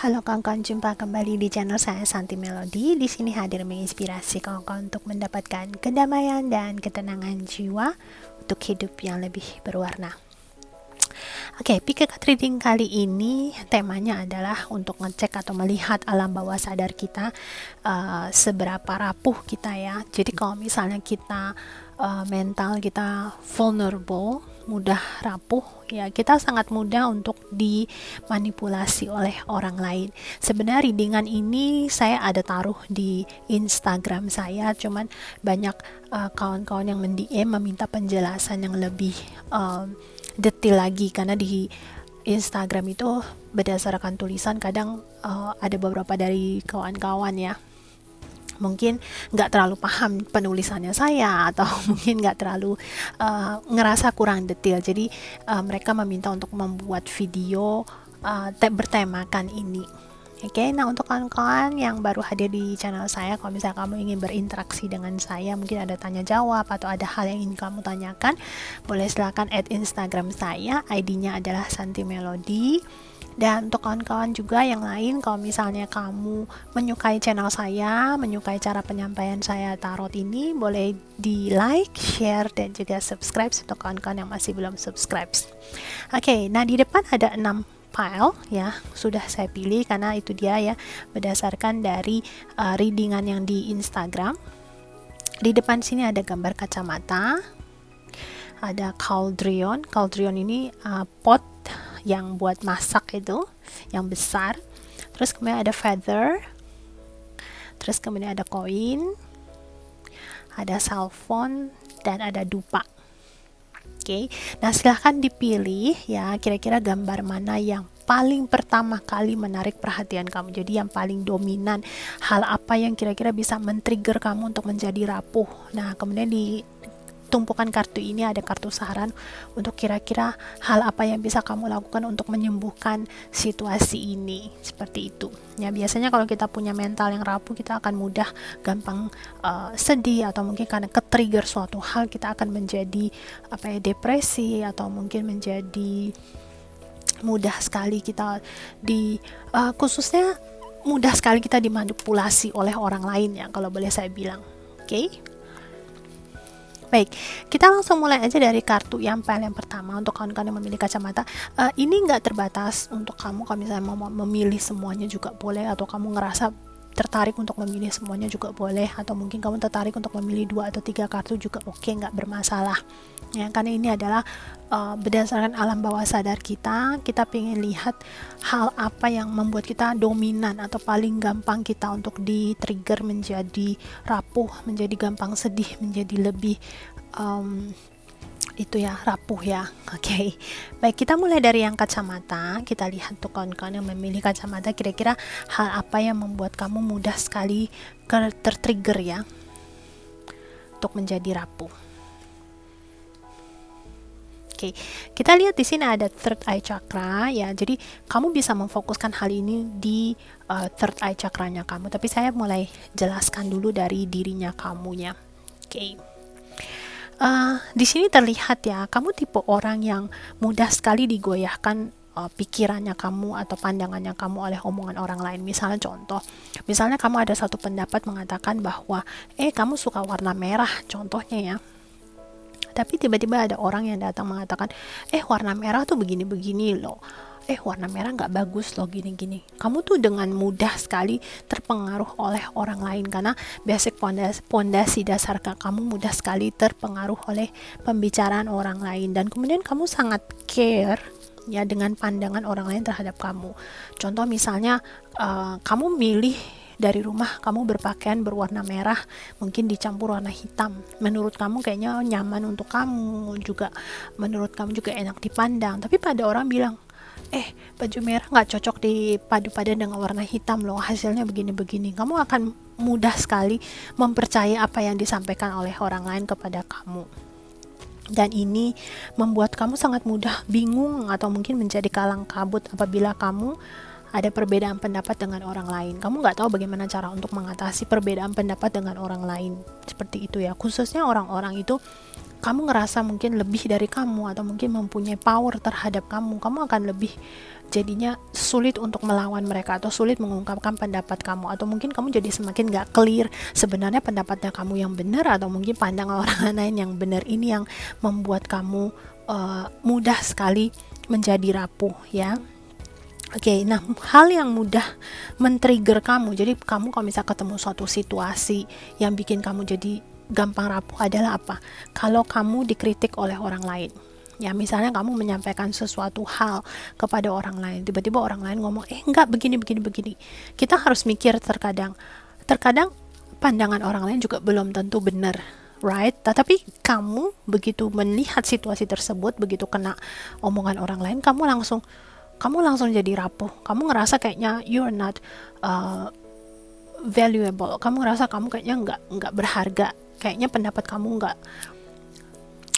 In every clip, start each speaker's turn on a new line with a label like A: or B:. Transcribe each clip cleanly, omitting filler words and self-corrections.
A: Halo kawan-kawan, jumpa kembali di channel saya Santi Melody. Di sini hadir menginspirasi kawan-kawan untuk mendapatkan kedamaian dan ketenangan jiwa untuk hidup yang lebih berwarna. Oke, Piket Reading kali ini temanya adalah untuk ngecek atau melihat alam bawah sadar kita, seberapa rapuh kita ya. Jadi kalau misalnya kita mental kita vulnerable, mudah rapuh ya, kita sangat mudah untuk dimanipulasi oleh orang lain. Sebenarnya readingan ini saya ada taruh di Instagram saya, cuman banyak kawan-kawan yang mendm meminta penjelasan yang lebih detail lagi, karena di Instagram itu berdasarkan tulisan kadang ada beberapa dari kawan-kawan ya mungkin nggak terlalu paham penulisannya saya, atau mungkin nggak terlalu ngerasa kurang detail, jadi mereka meminta untuk membuat video bertemakan ini. Oke, nah untuk kawan-kawan yang baru hadir di channel saya, kalau misalnya kamu ingin berinteraksi dengan saya, mungkin ada tanya jawab atau ada hal yang ingin kamu tanyakan, boleh silakan add Instagram saya, ID-nya adalah Santi Melody. Dan untuk kawan-kawan juga yang lain, kalau misalnya kamu menyukai channel saya, menyukai cara penyampaian saya tarot ini, boleh di like, share, dan juga subscribe untuk kawan-kawan yang masih belum subscribe. Oke, nah di depan ada 6 file ya, sudah saya pilih karena itu dia ya, berdasarkan dari readingan yang di Instagram. Di depan sini ada gambar kacamata, ada cauldron. Cauldron ini pot yang buat masak itu, yang besar. Terus kemudian ada feather, terus kemudian ada koin, ada cellphone, dan ada dupa. Oke, nah silahkan dipilih ya, kira-kira gambar mana yang paling pertama kali menarik perhatian kamu. Jadi yang paling dominan, hal apa yang kira-kira bisa men-trigger kamu untuk menjadi rapuh. Nah kemudian di tumpukan kartu ini ada kartu saran untuk kira-kira hal apa yang bisa kamu lakukan untuk menyembuhkan situasi ini, seperti itu ya. Biasanya kalau kita punya mental yang rapuh, kita akan mudah gampang sedih, atau mungkin karena ke-trigger suatu hal kita akan menjadi depresi, atau mungkin menjadi mudah sekali kita khususnya mudah sekali kita dimanipulasi oleh orang lain ya, kalau boleh saya bilang. Oke. Baik, kita langsung mulai aja dari kartu yang paling pertama. Untuk kawan-kawan yang memilih kacamata, ini nggak terbatas untuk kamu. Kalau misalnya mau memilih semuanya juga boleh, atau kamu ngerasa tertarik untuk memilih semuanya juga boleh, atau mungkin kamu tertarik untuk memilih 2 atau 3 kartu juga oke, nggak bermasalah ya, karena ini adalah berdasarkan alam bawah sadar kita pengen lihat hal apa yang membuat kita dominan atau paling gampang kita untuk di-trigger menjadi rapuh, menjadi gampang sedih, menjadi lebih itu ya, rapuh ya. Oke. Baik, kita mulai dari yang kacamata. Kita lihat tuh kawan-kawan yang memilih kacamata, kira-kira hal apa yang membuat kamu mudah sekali tertrigger ya untuk menjadi rapuh. Oke, kita lihat di sini ada third eye chakra ya. Jadi kamu bisa memfokuskan hal ini di third eye chakranya kamu. Tapi saya mulai jelaskan dulu dari dirinya kamunya. Oke. Di sini terlihat ya, kamu tipe orang yang mudah sekali digoyahkan pikirannya kamu atau pandangannya kamu oleh omongan orang lain. Misalnya contoh, misalnya kamu ada satu pendapat mengatakan bahwa kamu suka warna merah, contohnya ya. Tapi tiba-tiba ada orang yang datang mengatakan, warna merah tuh begini-begini loh, warna merah nggak bagus loh, gini-gini. Kamu tuh dengan mudah sekali terpengaruh oleh orang lain, karena basic pondasi dasar kamu mudah sekali terpengaruh oleh pembicaraan orang lain, dan kemudian kamu sangat care ya dengan pandangan orang lain terhadap kamu. Contoh misalnya kamu milih dari rumah, kamu berpakaian berwarna merah, mungkin dicampur warna hitam. Menurut kamu kayaknya nyaman untuk kamu, juga menurut kamu juga enak dipandang. Tapi pada orang bilang, baju merah nggak cocok dipadu-padan dengan warna hitam loh, hasilnya begini-begini. Kamu akan mudah sekali mempercayai apa yang disampaikan oleh orang lain kepada kamu. Dan ini membuat kamu sangat mudah bingung atau mungkin menjadi kalang kabut apabila kamu ada perbedaan pendapat dengan orang lain. Kamu nggak tahu bagaimana cara untuk mengatasi perbedaan pendapat dengan orang lain, seperti itu ya. Khususnya orang-orang itu kamu ngerasa mungkin lebih dari kamu atau mungkin mempunyai power terhadap kamu akan lebih jadinya sulit untuk melawan mereka atau sulit mengungkapkan pendapat kamu, atau mungkin kamu jadi semakin gak clear sebenarnya pendapatnya kamu yang benar atau mungkin pandangan orang lain yang benar. Ini yang membuat kamu mudah sekali menjadi rapuh ya. Oke, nah hal yang mudah men-trigger kamu, jadi kamu kalau misalnya ketemu suatu situasi yang bikin kamu jadi gampang rapuh adalah apa? Kalau kamu dikritik oleh orang lain. Ya, misalnya kamu menyampaikan sesuatu hal kepada orang lain, tiba-tiba orang lain ngomong, enggak begini. Kita harus mikir terkadang pandangan orang lain juga belum tentu benar, right? Tetapi kamu begitu melihat situasi tersebut, begitu kena omongan orang lain, kamu langsung jadi rapuh. Kamu ngerasa kayaknya you're not valuable. Kamu ngerasa kamu kayaknya nggak berharga. Kayaknya pendapat kamu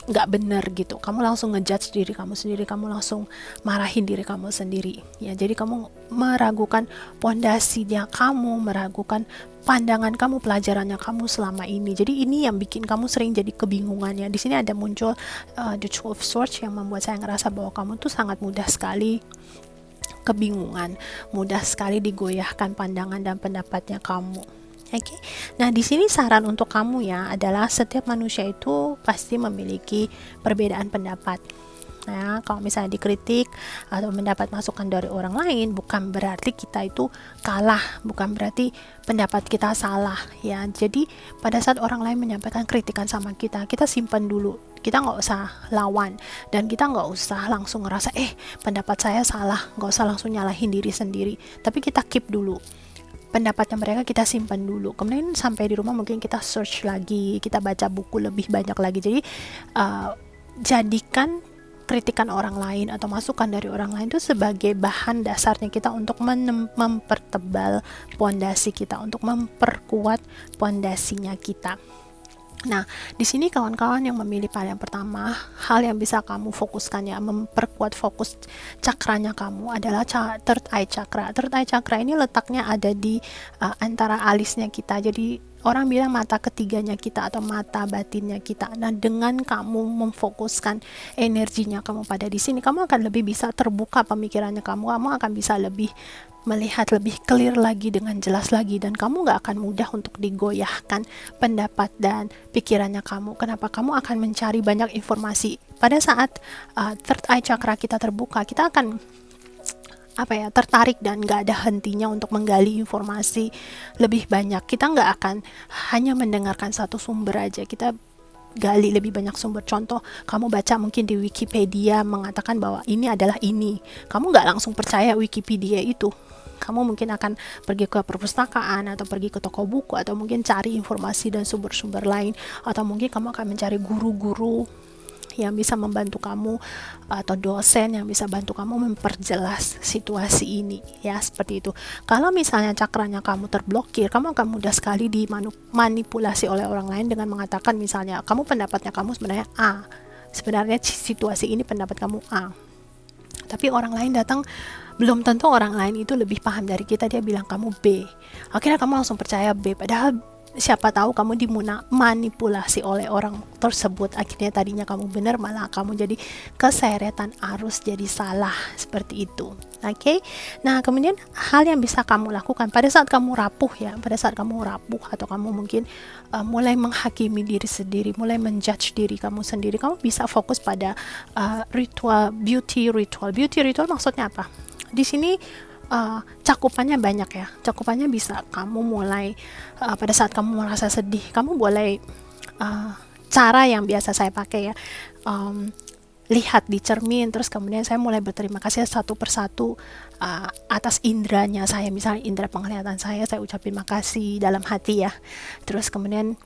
A: nggak benar gitu. Kamu langsung ngejudge diri kamu sendiri. Kamu langsung marahin diri kamu sendiri. Ya, jadi kamu meragukan pondasinya kamu, meragukan pandangan kamu, pelajarannya kamu selama ini. Jadi ini yang bikin kamu sering jadi kebingungan ya. Di sini ada muncul the Two of Swords yang membuat saya ngerasa bahwa kamu tuh sangat mudah sekali kebingungan, mudah sekali digoyahkan pandangan dan pendapatnya kamu. Oke. Nah, di sini saran untuk kamu ya adalah setiap manusia itu pasti memiliki perbedaan pendapat. Nah, kalau misalnya dikritik atau mendapat masukan dari orang lain, bukan berarti kita itu kalah, bukan berarti pendapat kita salah ya. Jadi pada saat orang lain menyampaikan kritikan sama kita, kita simpan dulu. Kita nggak usah lawan dan kita nggak usah langsung ngerasa pendapat saya salah, nggak usah langsung nyalahin diri sendiri. Tapi kita keep dulu pendapatnya mereka, kita simpan dulu. Kemudian sampai di rumah mungkin kita search lagi, kita baca buku lebih banyak lagi. Jadi jadikan kritikan orang lain atau masukan dari orang lain itu sebagai bahan dasarnya kita untuk mempertebal pondasi kita, untuk memperkuat pondasinya kita. Nah, di sini kawan-kawan yang memilih pilihan pertama, hal yang bisa kamu fokuskan ya, memperkuat fokus cakranya kamu adalah third eye chakra. Third eye chakra ini letaknya ada di antara alisnya kita. Jadi orang bilang mata ketiganya kita atau mata batinnya kita. Nah, dengan kamu memfokuskan energinya kamu pada di sini, kamu akan lebih bisa terbuka pemikirannya kamu akan bisa lebih melihat lebih clear lagi, dengan jelas lagi, dan kamu gak akan mudah untuk digoyahkan pendapat dan pikirannya kamu. Kenapa? Kamu akan mencari banyak informasi. Pada saat third eye chakra kita terbuka, kita akan tertarik dan gak ada hentinya untuk menggali informasi lebih banyak. Kita gak akan hanya mendengarkan satu sumber aja, kita gali lebih banyak sumber. Contoh, kamu baca mungkin di Wikipedia mengatakan bahwa ini adalah ini, kamu gak langsung percaya Wikipedia itu. Kamu mungkin akan pergi ke perpustakaan atau pergi ke toko buku atau mungkin cari informasi dan sumber-sumber lain, atau mungkin kamu akan mencari guru-guru yang bisa membantu kamu atau dosen yang bisa bantu kamu memperjelas situasi ini ya, seperti itu. Kalau misalnya cakranya kamu terblokir, kamu akan mudah sekali dimanipulasi oleh orang lain dengan mengatakan misalnya pendapatnya kamu sebenarnya A, sebenarnya situasi ini pendapat kamu A, tapi orang lain datang, belum tentu orang lain itu lebih paham dari kita, dia bilang kamu B, akhirnya kamu langsung percaya B, padahal siapa tahu kamu dimanipulasi oleh orang tersebut. Akhirnya tadinya kamu benar, malah kamu jadi keseretan arus, jadi salah, seperti itu. Oke. Nah, kemudian hal yang bisa kamu lakukan pada saat kamu rapuh ya, atau kamu mungkin mulai menghakimi diri sendiri, mulai menjudge diri kamu sendiri, kamu bisa fokus pada beauty ritual. Maksudnya apa? Di sini cakupannya banyak ya. Cakupannya bisa kamu mulai pada saat kamu merasa sedih, kamu boleh cara yang biasa saya pakai ya, lihat di cermin, terus kemudian saya mulai berterima kasih satu persatu atas indranya saya. Misalnya indera penglihatan saya ucapin makasih dalam hati ya. Terus kemudian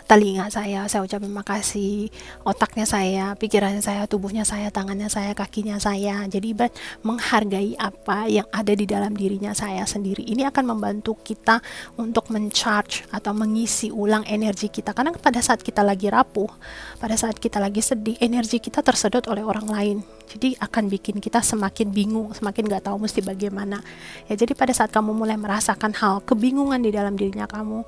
A: telinga saya ucapin makasih, otaknya saya, pikirannya saya, tubuhnya saya, tangannya saya, kakinya saya. Jadi menghargai apa yang ada di dalam dirinya saya sendiri. Ini akan membantu kita untuk mencharge atau mengisi ulang energi kita. Karena pada saat kita lagi rapuh, pada saat kita lagi sedih, energi kita tersedot oleh orang lain. Jadi akan bikin kita semakin bingung, semakin gak tahu mesti bagaimana. Ya, jadi pada saat kamu mulai merasakan hal kebingungan di dalam dirinya kamu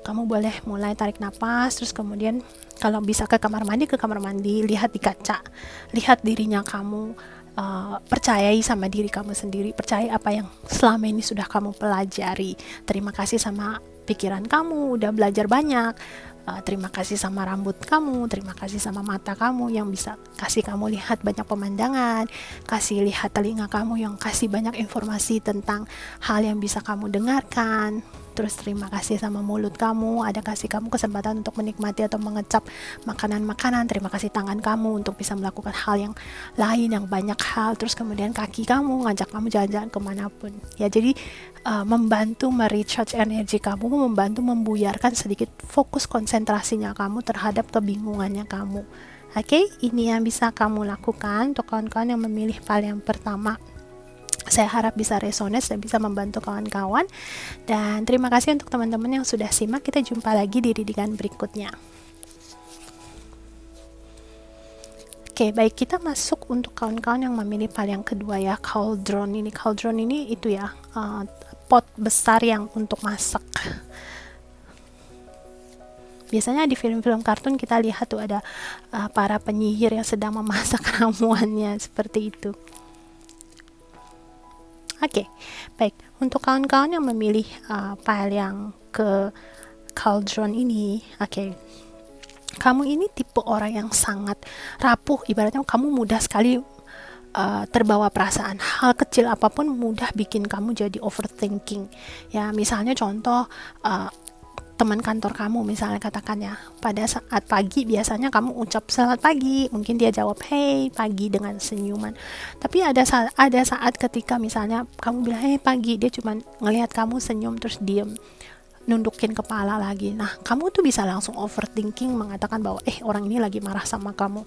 A: kamu boleh mulai tarik napas, terus kemudian kalau bisa ke kamar mandi, lihat di kaca, lihat dirinya kamu, percayai sama diri kamu sendiri, percaya apa yang selama ini sudah kamu pelajari, terima kasih sama pikiran kamu udah belajar banyak, terima kasih sama rambut kamu, terima kasih sama mata kamu yang bisa kasih kamu lihat banyak pemandangan, kasih lihat telinga kamu yang kasih banyak informasi tentang hal yang bisa kamu dengarkan. Terus terima kasih sama mulut kamu, ada kasih kamu kesempatan untuk menikmati atau mengecap makanan-makanan. Terima kasih tangan kamu untuk bisa melakukan hal yang lain, yang banyak hal. Terus kemudian kaki kamu ngajak kamu jalan-jalan kemanapun. Ya, jadi membantu merecharge energi kamu, membantu membuyarkan sedikit fokus konsentrasinya kamu terhadap kebingungannya kamu. Oke, ini yang bisa kamu lakukan untuk kawan-kawan yang memilih file yang pertama. Saya harap bisa resonate dan bisa membantu kawan-kawan. Dan terima kasih untuk teman-teman yang sudah simak. Kita jumpa lagi di didikan berikutnya. Oke, baik, kita masuk untuk kawan-kawan yang memilih file yang kedua ya, cauldron ini. Cauldron ini itu ya, pot besar yang untuk masak. Biasanya di film-film kartun kita lihat tuh ada para penyihir yang sedang memasak ramuannya seperti itu. Oke, baik. Untuk kawan-kawan yang memilih file yang ke cauldron ini, oke. Kamu ini tipe orang yang sangat rapuh, ibaratnya kamu mudah sekali terbawa perasaan. Hal kecil apapun mudah bikin kamu jadi overthinking. Ya, misalnya contoh teman kantor kamu, misalnya katakan ya, pada saat pagi biasanya kamu ucap selamat pagi, mungkin dia jawab hey pagi dengan senyuman. Tapi ada saat ketika misalnya kamu bilang hey pagi, dia cuma ngelihat kamu senyum terus diem, nundukin kepala lagi. Nah, kamu tuh bisa langsung overthinking, mengatakan bahwa orang ini lagi marah sama kamu,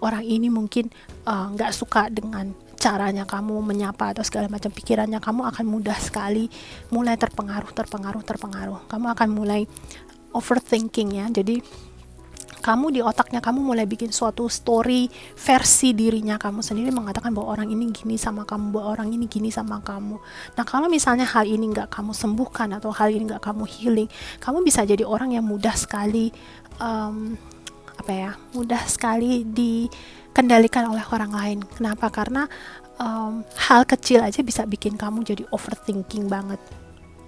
A: orang ini mungkin nggak suka dengan caranya kamu menyapa atau segala macam. Pikirannya kamu akan mudah sekali mulai terpengaruh. Kamu akan mulai overthinking ya. Jadi kamu di otaknya kamu mulai bikin suatu story versi dirinya kamu sendiri, mengatakan bahwa orang ini gini sama kamu, bahwa orang ini gini sama kamu. Nah, kalau misalnya hal ini nggak kamu sembuhkan atau hal ini nggak kamu healing, kamu bisa jadi orang yang mudah sekali mudah sekali dikendalikan oleh orang lain. Kenapa? Karena hal kecil aja bisa bikin kamu jadi overthinking banget.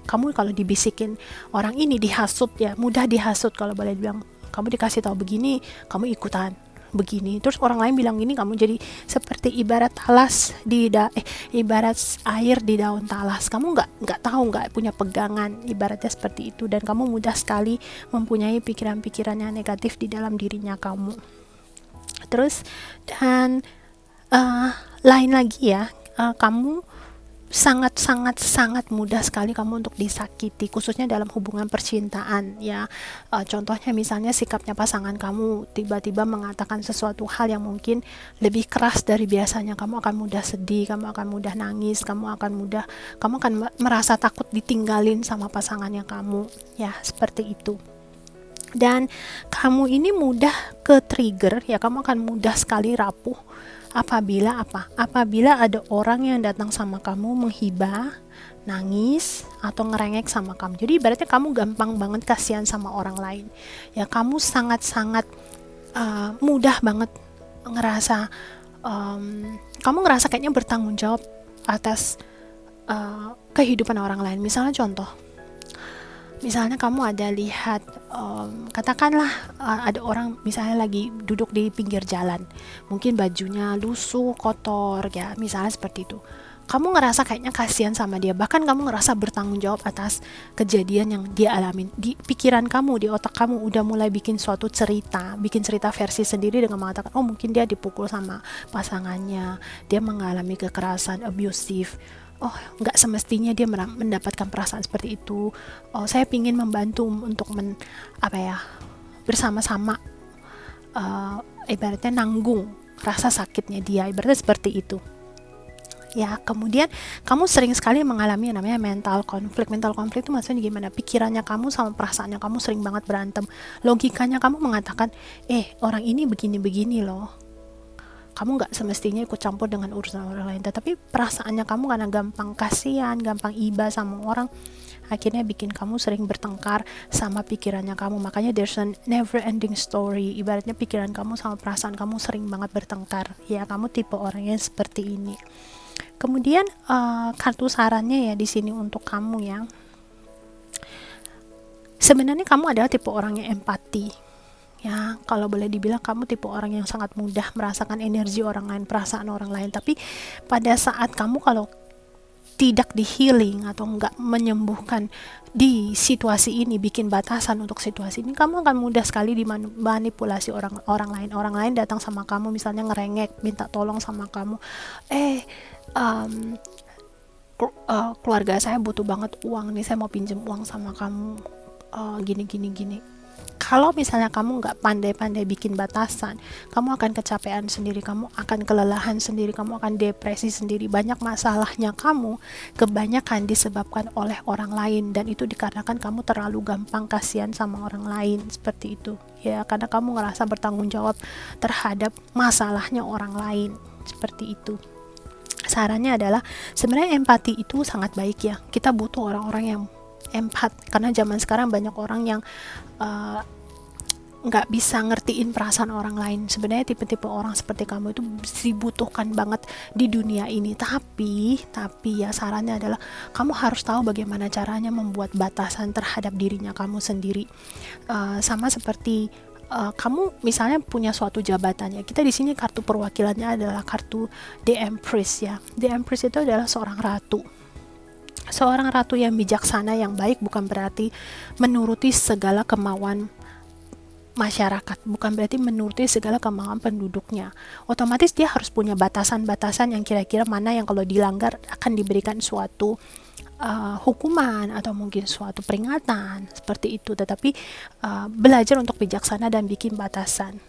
A: Kamu kalau dibisikin orang ini dihasut ya, mudah dihasut. Kalau boleh bilang, kamu dikasih tahu begini, kamu ikutan begini. Terus orang lain bilang gini, kamu jadi seperti ibarat talas ibarat air di daun talas. Kamu nggak tahu, nggak punya pegangan, ibaratnya seperti itu. Dan kamu mudah sekali mempunyai pikiran-pikiran yang negatif di dalam dirinya kamu. Terus dan lain lagi ya, kamu sangat mudah sekali kamu untuk disakiti, khususnya dalam hubungan percintaan ya. Contohnya misalnya sikapnya pasangan kamu tiba-tiba mengatakan sesuatu hal yang mungkin lebih keras dari biasanya, kamu akan mudah sedih, kamu akan mudah nangis, kamu akan merasa takut ditinggalin sama pasangannya kamu ya, seperti itu. Dan kamu ini mudah ke trigger ya, kamu akan mudah sekali rapuh apabila ada orang yang datang sama kamu menghibah, nangis, atau ngerengek sama kamu. Jadi ibaratnya kamu gampang banget kasihan sama orang lain ya. Kamu sangat mudah banget ngerasa kamu ngerasa kayaknya bertanggung jawab atas kehidupan orang lain. Misalnya contoh, misalnya kamu ada lihat katakanlah ada orang misalnya lagi duduk di pinggir jalan, mungkin bajunya lusuh, kotor ya, misalnya seperti itu. Kamu ngerasa kayaknya kasihan sama dia, bahkan kamu ngerasa bertanggung jawab atas kejadian yang dia alamin. Di pikiran kamu, di otak kamu udah mulai bikin cerita versi sendiri dengan mengatakan, oh mungkin dia dipukul sama pasangannya, dia mengalami kekerasan, abusive. Oh, nggak semestinya dia mendapatkan perasaan seperti itu. Oh, saya ingin membantu untuk bersama-sama ibaratnya nanggung rasa sakitnya dia, ibaratnya seperti itu. Ya, kemudian kamu sering sekali mengalami yang namanya mental konflik. Mental konflik itu maksudnya gimana? Pikirannya kamu sama perasaannya kamu sering banget berantem. Logikanya kamu mengatakan, orang ini begini-begini loh. kamu nggak semestinya ikut campur dengan urusan orang lain, tetapi perasaannya kamu karena gampang kasihan, gampang iba sama orang, akhirnya bikin kamu sering bertengkar sama pikirannya kamu. Makanya there's a never ending story, ibaratnya pikiran kamu sama perasaan kamu sering banget bertengkar. Ya, kamu tipe orang yang seperti ini. Kemudian kartu sarannya ya di sini untuk kamu ya, sebenarnya kamu adalah tipe orang yang empati. Ya, kalau boleh dibilang kamu tipe orang yang sangat mudah merasakan energi orang lain, perasaan orang lain. Tapi pada saat kamu kalau tidak di healing atau enggak menyembuhkan di situasi ini, bikin batasan untuk situasi ini, kamu akan mudah sekali dimanipulasi orang lain. Orang lain datang sama kamu misalnya ngerengek, minta tolong sama kamu, keluarga saya butuh banget uang nih, saya mau pinjam uang sama kamu, gini. Kalau misalnya kamu nggak pandai-pandai bikin batasan, kamu akan kecapean sendiri, kamu akan kelelahan sendiri, kamu akan depresi sendiri. Banyak masalahnya kamu kebanyakan disebabkan oleh orang lain, dan itu dikarenakan kamu terlalu gampang kasihan sama orang lain, seperti itu ya, karena kamu ngerasa bertanggung jawab terhadap masalahnya orang lain, seperti itu. Sarannya adalah sebenarnya empati itu sangat baik ya, kita butuh orang-orang yang empat, karena zaman sekarang banyak orang yang nggak bisa ngertiin perasaan orang lain. Sebenarnya tipe-tipe orang seperti kamu itu dibutuhkan banget di dunia ini. Tapi ya sarannya adalah kamu harus tahu bagaimana caranya membuat batasan terhadap dirinya kamu sendiri. Sama seperti kamu misalnya punya suatu jabatan ya. Kita di sini kartu perwakilannya adalah kartu The Empress ya. The Empress itu adalah seorang ratu. Seorang ratu yang bijaksana, yang baik, bukan berarti menuruti segala kemauan masyarakat, bukan berarti menuruti segala kemauan penduduknya. Otomatis dia harus punya batasan-batasan yang kira-kira mana yang kalau dilanggar akan diberikan suatu hukuman atau mungkin suatu peringatan, seperti itu. Tetapi belajar untuk bijaksana dan bikin batasan.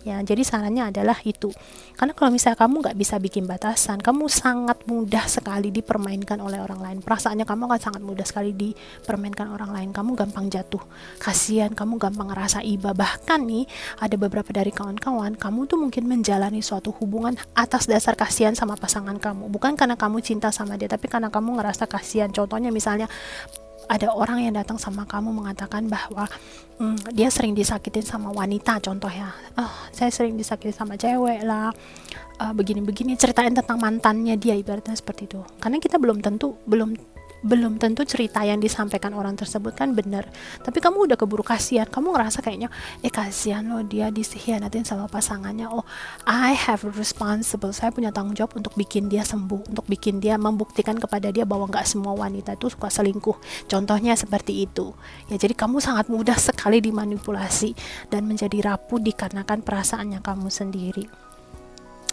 A: Ya, jadi sarannya adalah itu. Karena kalau misalnya kamu nggak bisa bikin batasan, kamu sangat mudah sekali dipermainkan oleh orang lain. Perasaannya kamu akan sangat mudah sekali dipermainkan orang lain. Kamu gampang jatuh kasihan, kamu gampang ngerasa iba. Bahkan nih, ada beberapa dari kawan-kawan, kamu tuh mungkin menjalani suatu hubungan atas dasar kasihan sama pasangan kamu. Bukan karena kamu cinta sama dia, tapi karena kamu ngerasa kasihan. Contohnya misalnya, ada orang yang datang sama kamu mengatakan bahwa dia sering disakitin sama wanita, contoh ya, saya sering disakitin sama cewek lah, begini-begini, ceritain tentang mantannya dia, ibaratnya seperti itu. Karena kita belum tentu cerita yang disampaikan orang tersebut kan benar, tapi kamu udah keburu kasihan, kamu ngerasa kayaknya kasihan loh, dia dikhianatin sama pasangannya. I have responsible, saya punya tanggung jawab untuk bikin dia sembuh, untuk bikin dia membuktikan kepada dia bahwa nggak semua wanita itu suka selingkuh, contohnya seperti itu ya. Jadi kamu sangat mudah sekali dimanipulasi dan menjadi rapuh dikarenakan perasaannya kamu sendiri.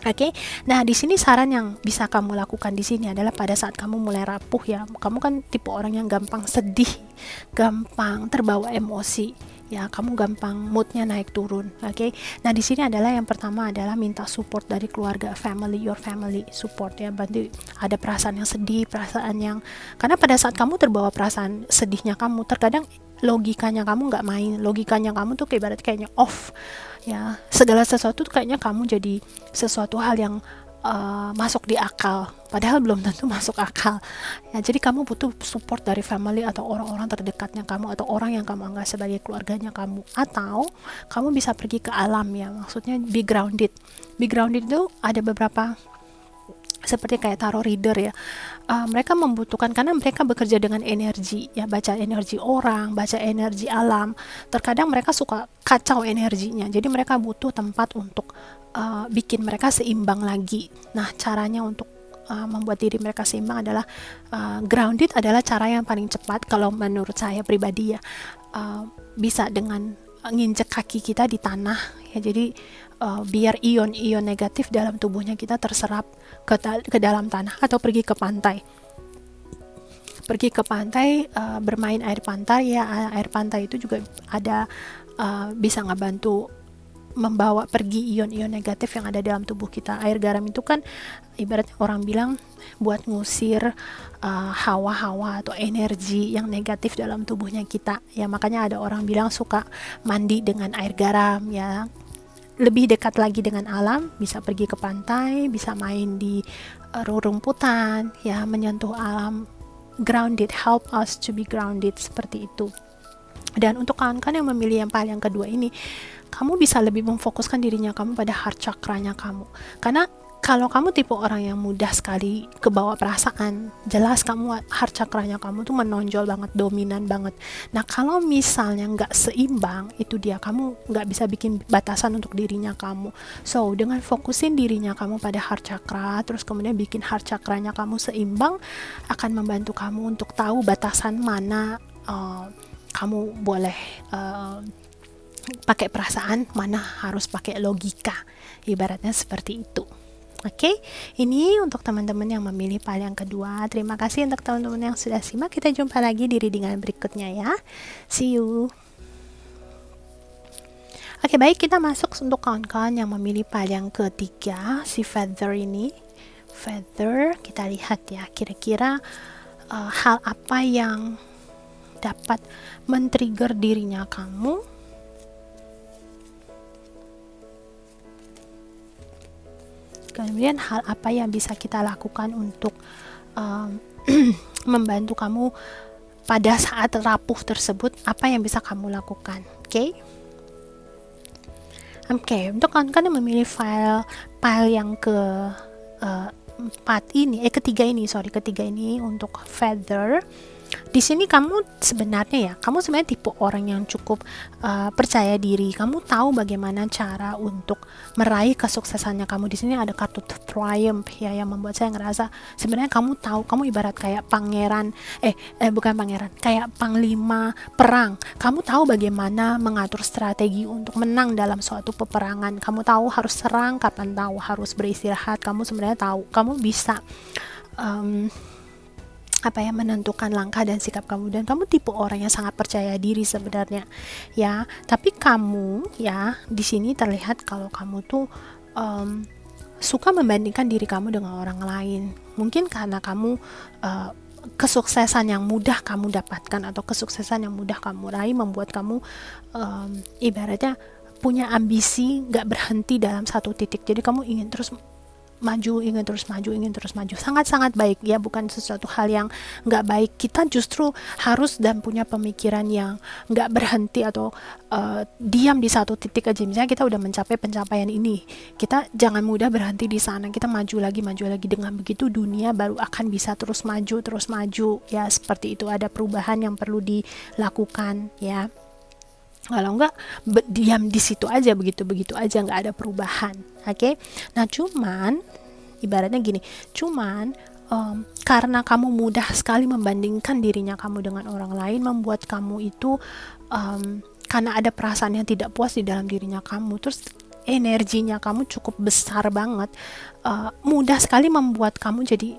A: Oke, nah di sini saran yang bisa kamu lakukan di sini adalah pada saat kamu mulai rapuh ya, kamu kan tipe orang yang gampang sedih, gampang terbawa emosi, ya kamu gampang moodnya naik turun. Oke, nah di sini adalah yang pertama adalah minta support dari keluarga, your family support ya. Berarti ada perasaan yang sedih, perasaan yang, karena pada saat kamu terbawa perasaan sedihnya kamu, terkadang logikanya kamu nggak main, logikanya kamu tuh kayaknya off ya, segala sesuatu tuh kayaknya kamu jadi sesuatu hal yang masuk di akal, padahal belum tentu masuk akal ya. Jadi kamu butuh support dari family atau orang-orang terdekatnya kamu, atau orang yang kamu anggap sebagai keluarganya kamu, atau kamu bisa pergi ke alam ya, maksudnya be grounded itu ada beberapa, seperti kayak tarot reader ya, mereka membutuhkan, karena mereka bekerja dengan energi ya, baca energi orang, baca energi alam, terkadang mereka suka kacau energinya, jadi mereka butuh tempat untuk bikin mereka seimbang lagi. Nah, caranya untuk membuat diri mereka seimbang adalah grounded adalah cara yang paling cepat kalau menurut saya pribadi ya, bisa dengan nginjek kaki kita di tanah ya. Jadi biar ion-ion negatif dalam tubuhnya kita terserap ke dalam tanah, atau pergi ke pantai, bermain air pantai ya. Air pantai itu juga ada bisa ngebantu membawa pergi ion-ion negatif yang ada dalam tubuh kita. Air garam itu kan ibaratnya orang bilang buat ngusir hawa-hawa atau energi yang negatif dalam tubuhnya kita ya. Makanya ada orang bilang suka mandi dengan air garam ya. lebih dekat lagi dengan alam, bisa pergi ke pantai, bisa main di rumputan, ya, menyentuh alam. Grounded, help us to be grounded, seperti itu. Dan untuk kawan-kawan yang memilih yang paling yang kedua ini, kamu bisa lebih memfokuskan dirinya kamu pada heart chakranya kamu. Karena kalau kamu tipe orang yang mudah sekali kebawa perasaan, jelas kamu heart chakranya kamu tuh menonjol banget, dominan banget. Nah, kalau misalnya nggak seimbang, itu dia, kamu nggak bisa bikin batasan untuk dirinya kamu. So, dengan fokusin dirinya kamu pada heart chakra, terus kemudian bikin heart chakranya kamu seimbang, akan membantu kamu untuk tahu batasan mana kamu boleh pakai perasaan, mana harus pakai logika. Ibaratnya seperti itu. Oke, ini untuk teman-teman yang memilih file yang kedua. Terima kasih untuk teman-teman yang sudah simak. Kita jumpa lagi di readingan berikutnya ya. See you. Oke, baik, kita masuk untuk kawan-kawan yang memilih file yang ketiga, si feather ini. Feather, kita lihat ya, kira-kira hal apa yang dapat men-trigger dirinya kamu. Kemudian hal apa yang bisa kita lakukan untuk membantu kamu pada saat rapuh tersebut, apa yang bisa kamu lakukan. Oke, untuk kawan-kawan yang memilih file yang ketiga ini untuk feather. Di sini kamu sebenarnya tipe orang yang cukup percaya diri. Kamu tahu bagaimana cara untuk meraih kesuksesannya kamu. Di sini ada kartu triumph ya, yang membuat saya ngerasa sebenarnya kamu tahu, kamu ibarat kayak kayak panglima perang. Kamu tahu bagaimana mengatur strategi untuk menang dalam suatu peperangan. Kamu tahu harus serang kapan, tahu harus beristirahat. Kamu sebenarnya tahu, kamu bisa menentukan langkah dan sikap kamu, dan kamu tipe orang yang sangat percaya diri sebenarnya ya. Tapi kamu ya, di sini terlihat kalau kamu tuh suka membandingkan diri kamu dengan orang lain. Mungkin karena kamu kesuksesan yang mudah kamu dapatkan atau kesuksesan yang mudah kamu raih membuat kamu ibaratnya punya ambisi gak berhenti dalam satu titik. Jadi kamu ingin terus maju. Sangat-sangat baik ya, bukan sesuatu hal yang nggak baik. Kita justru harus dan punya pemikiran yang nggak berhenti atau diam di satu titik aja. Misalnya kita udah mencapai pencapaian ini, kita jangan mudah berhenti di sana, kita maju lagi. Dengan begitu dunia baru akan bisa terus maju ya, seperti itu. Ada perubahan yang perlu dilakukan ya. Kalau enggak diam di situ aja, begitu aja, nggak ada perubahan. Oke. Nah, cuman ibaratnya gini, karena kamu mudah sekali membandingkan dirinya kamu dengan orang lain, membuat kamu itu karena ada perasaan yang tidak puas di dalam dirinya kamu, terus energinya kamu cukup besar banget, mudah sekali membuat kamu jadi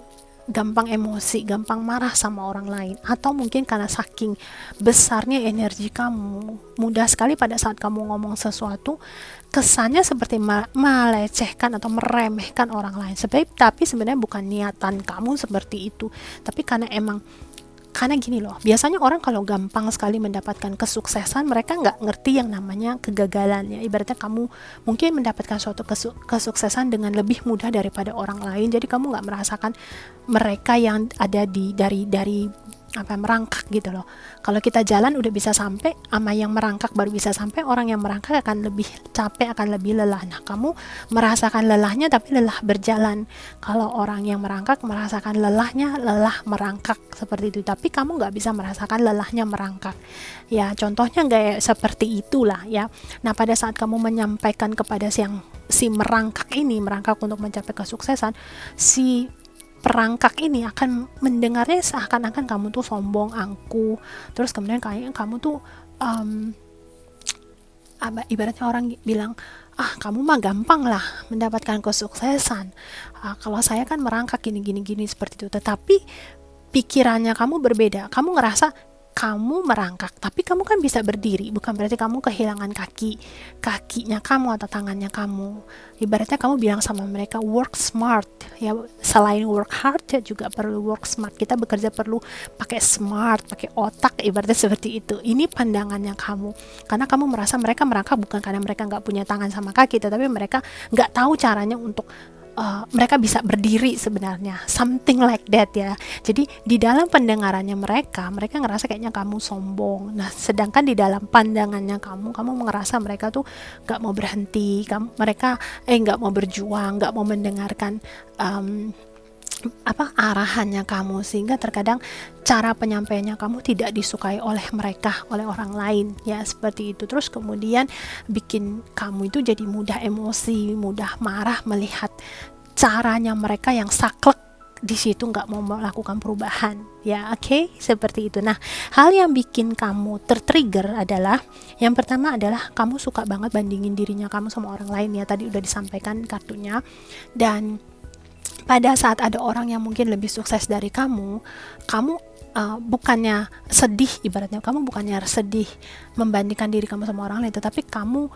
A: gampang emosi, gampang marah sama orang lain. Atau mungkin karena saking besarnya energi kamu, mudah sekali pada saat kamu ngomong sesuatu kesannya seperti melecehkan atau meremehkan orang lain. Tapi sebenarnya bukan niatan kamu seperti itu, tapi karena gini loh, biasanya orang kalau gampang sekali mendapatkan kesuksesan, mereka nggak ngerti yang namanya kegagalan ya. Ibaratnya kamu mungkin mendapatkan suatu kesuksesan dengan lebih mudah daripada orang lain, jadi kamu nggak merasakan mereka yang ada dari merangkak gitu loh. Kalau kita jalan udah bisa sampai, sama yang merangkak baru bisa sampai. Orang yang merangkak akan lebih capek, akan lebih lelah. Nah, kamu merasakan lelahnya tapi lelah berjalan. Kalau orang yang merangkak merasakan lelahnya, lelah merangkak, seperti itu. Tapi kamu nggak bisa merasakan lelahnya merangkak ya. Contohnya nggak seperti itulah ya. Nah, pada saat kamu menyampaikan kepada si merangkak untuk mencapai kesuksesan, si perangkak ini akan mendengarnya seakan-akan kamu tuh sombong, angkuh, terus kemudian kamu tuh ibaratnya orang bilang, kamu mah gampang lah mendapatkan kesuksesan, kalau saya kan merangkak gini seperti itu. Tetapi pikirannya kamu berbeda. Kamu ngerasa kamu merangkak, tapi kamu kan bisa berdiri, bukan berarti kamu kehilangan kakinya kamu atau tangannya kamu. Ibaratnya kamu bilang sama mereka work smart, ya selain work hard ya juga perlu work smart. Kita bekerja perlu pakai smart, pakai otak, ibaratnya seperti itu. Ini pandangannya kamu, karena kamu merasa mereka merangkak bukan karena mereka nggak punya tangan sama kaki, tetapi mereka nggak tahu caranya untuk mereka bisa berdiri sebenarnya, something like that ya. Jadi di dalam pendengarannya mereka ngerasa kayaknya kamu sombong. Nah, sedangkan di dalam pandangannya kamu ngerasa mereka tuh nggak mau berhenti, mereka nggak mau berjuang, nggak mau mendengarkan arahannya kamu, sehingga terkadang cara penyampaiannya kamu tidak disukai oleh mereka, oleh orang lain ya, seperti itu. Terus kemudian bikin kamu itu jadi mudah emosi, mudah marah melihat caranya mereka yang saklek di situ, nggak mau melakukan perubahan ya. Oke, seperti itu. Nah, hal yang bikin kamu tertrigger adalah, yang pertama adalah kamu suka banget bandingin dirinya kamu sama orang lain ya, tadi udah disampaikan kartunya. Dan pada saat ada orang yang mungkin lebih sukses dari kamu bukannya sedih, ibaratnya kamu bukannya sedih membandingkan diri kamu sama orang lain, tetapi kamu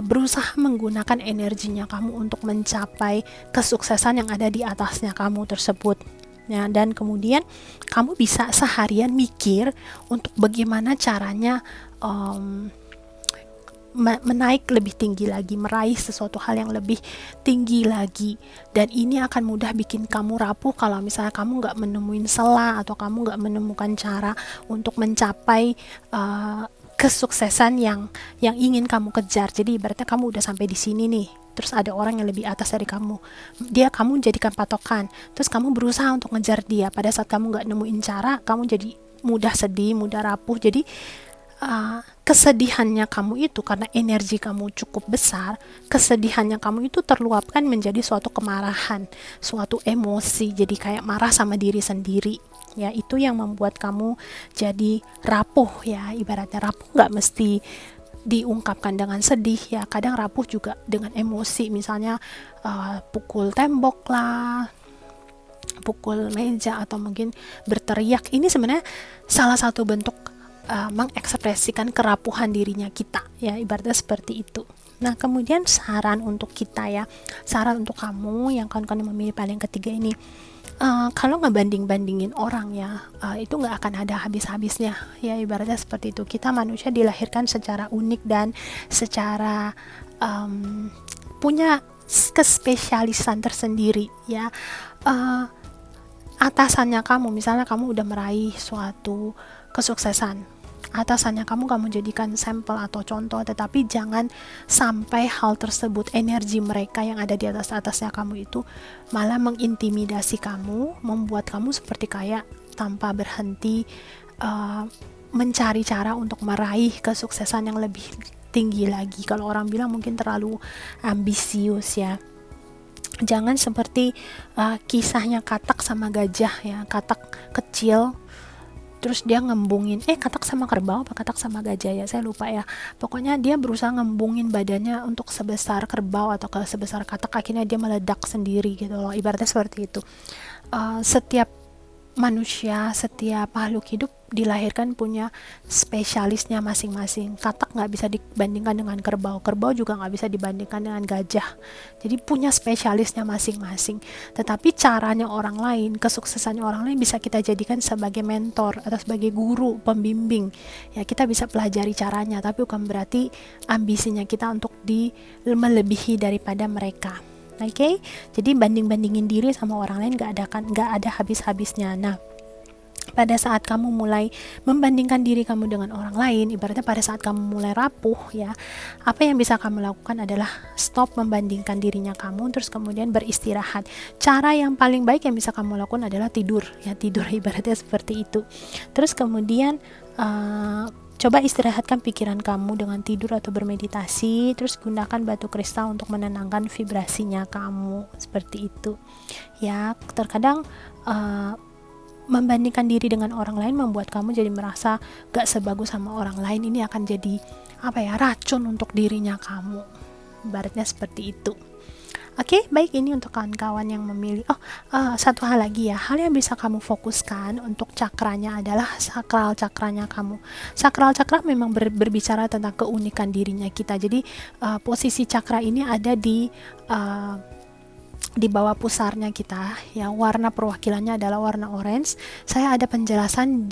A: berusaha menggunakan energinya kamu untuk mencapai kesuksesan yang ada di atasnya kamu tersebut ya. Dan kemudian kamu bisa seharian mikir untuk bagaimana caranya menaik lebih tinggi lagi, meraih sesuatu hal yang lebih tinggi lagi. Dan ini akan mudah bikin kamu rapuh kalau misalnya kamu nggak menemuin celah atau kamu nggak menemukan cara untuk mencapai kesuksesan yang ingin kamu kejar. Jadi ibaratnya kamu udah sampai di sini nih, terus ada orang yang lebih atas dari kamu, kamu jadikan patokan, terus kamu berusaha untuk ngejar dia. Pada saat kamu nggak nemuin cara, kamu jadi mudah sedih, mudah rapuh. Jadi kesedihannya kamu itu karena energi kamu cukup besar, kesedihannya kamu itu terluapkan menjadi suatu kemarahan, suatu emosi, jadi kayak marah sama diri sendiri ya. Itu yang membuat kamu jadi rapuh ya. Ibaratnya rapuh nggak mesti diungkapkan dengan sedih ya, kadang rapuh juga dengan emosi, misalnya pukul tembok lah, pukul meja, atau mungkin berteriak. Ini sebenarnya salah satu bentuk mengekspresikan kerapuhan dirinya kita ya, ibaratnya seperti itu. Nah, kemudian saran untuk kita ya, saran untuk kamu yang kawan-kawan memilih paling ketiga ini, kalau ngebanding-bandingin orang ya, itu nggak akan ada habis-habisnya ya, ibaratnya seperti itu. Kita manusia dilahirkan secara unik dan secara punya kespesialisan tersendiri ya. Atasannya kamu, misalnya kamu udah meraih suatu kesuksesan, atasannya kamu jadikan sampel atau contoh, tetapi jangan sampai hal tersebut, energi mereka yang ada di atasnya kamu itu malah mengintimidasi kamu, membuat kamu seperti kayak tanpa berhenti mencari cara untuk meraih kesuksesan yang lebih tinggi lagi. Kalau orang bilang mungkin terlalu ambisius ya. Jangan seperti kisahnya katak sama gajah ya. Katak kecil, terus dia ngembungin, katak sama kerbau apa katak sama gajah ya, saya lupa ya. Pokoknya dia berusaha ngembungin badannya untuk sebesar kerbau atau sebesar katak, akhirnya dia meledak sendiri gitu loh. Ibaratnya seperti itu. Setiap manusia, setiap makhluk hidup dilahirkan punya spesialisnya masing-masing. Katak nggak bisa dibandingkan dengan kerbau, kerbau juga nggak bisa dibandingkan dengan gajah. Jadi punya spesialisnya masing-masing. Tetapi caranya orang lain, kesuksesannya orang lain bisa kita jadikan sebagai mentor atau sebagai guru, pembimbing. Ya, kita bisa pelajari caranya, tapi bukan berarti ambisinya kita untuk melebihi daripada mereka. Oke, jadi banding-bandingin diri sama orang lain nggak ada habis-habisnya. Nah, pada saat kamu mulai membandingkan diri kamu dengan orang lain, ibaratnya pada saat kamu mulai rapuh ya, apa yang bisa kamu lakukan adalah stop membandingkan dirinya kamu, terus kemudian beristirahat. Cara yang paling baik yang bisa kamu lakukan adalah tidur ya, tidur ibaratnya seperti itu. Terus kemudian coba istirahatkan pikiran kamu dengan tidur atau bermeditasi, terus gunakan batu kristal untuk menenangkan vibrasinya kamu, seperti itu ya. Terkadang membandingkan diri dengan orang lain membuat kamu jadi merasa gak sebagus sama orang lain. Ini akan jadi racun untuk dirinya kamu, ibaratnya seperti itu. Oke, baik, ini untuk kawan-kawan yang memilih. Satu hal lagi ya, hal yang bisa kamu fokuskan untuk cakranya adalah sakral cakranya kamu. Sakral cakra memang berbicara tentang keunikan dirinya kita. Jadi posisi cakra ini ada di bawah pusarnya kita ya, warna perwakilannya adalah warna orange. Saya ada penjelasan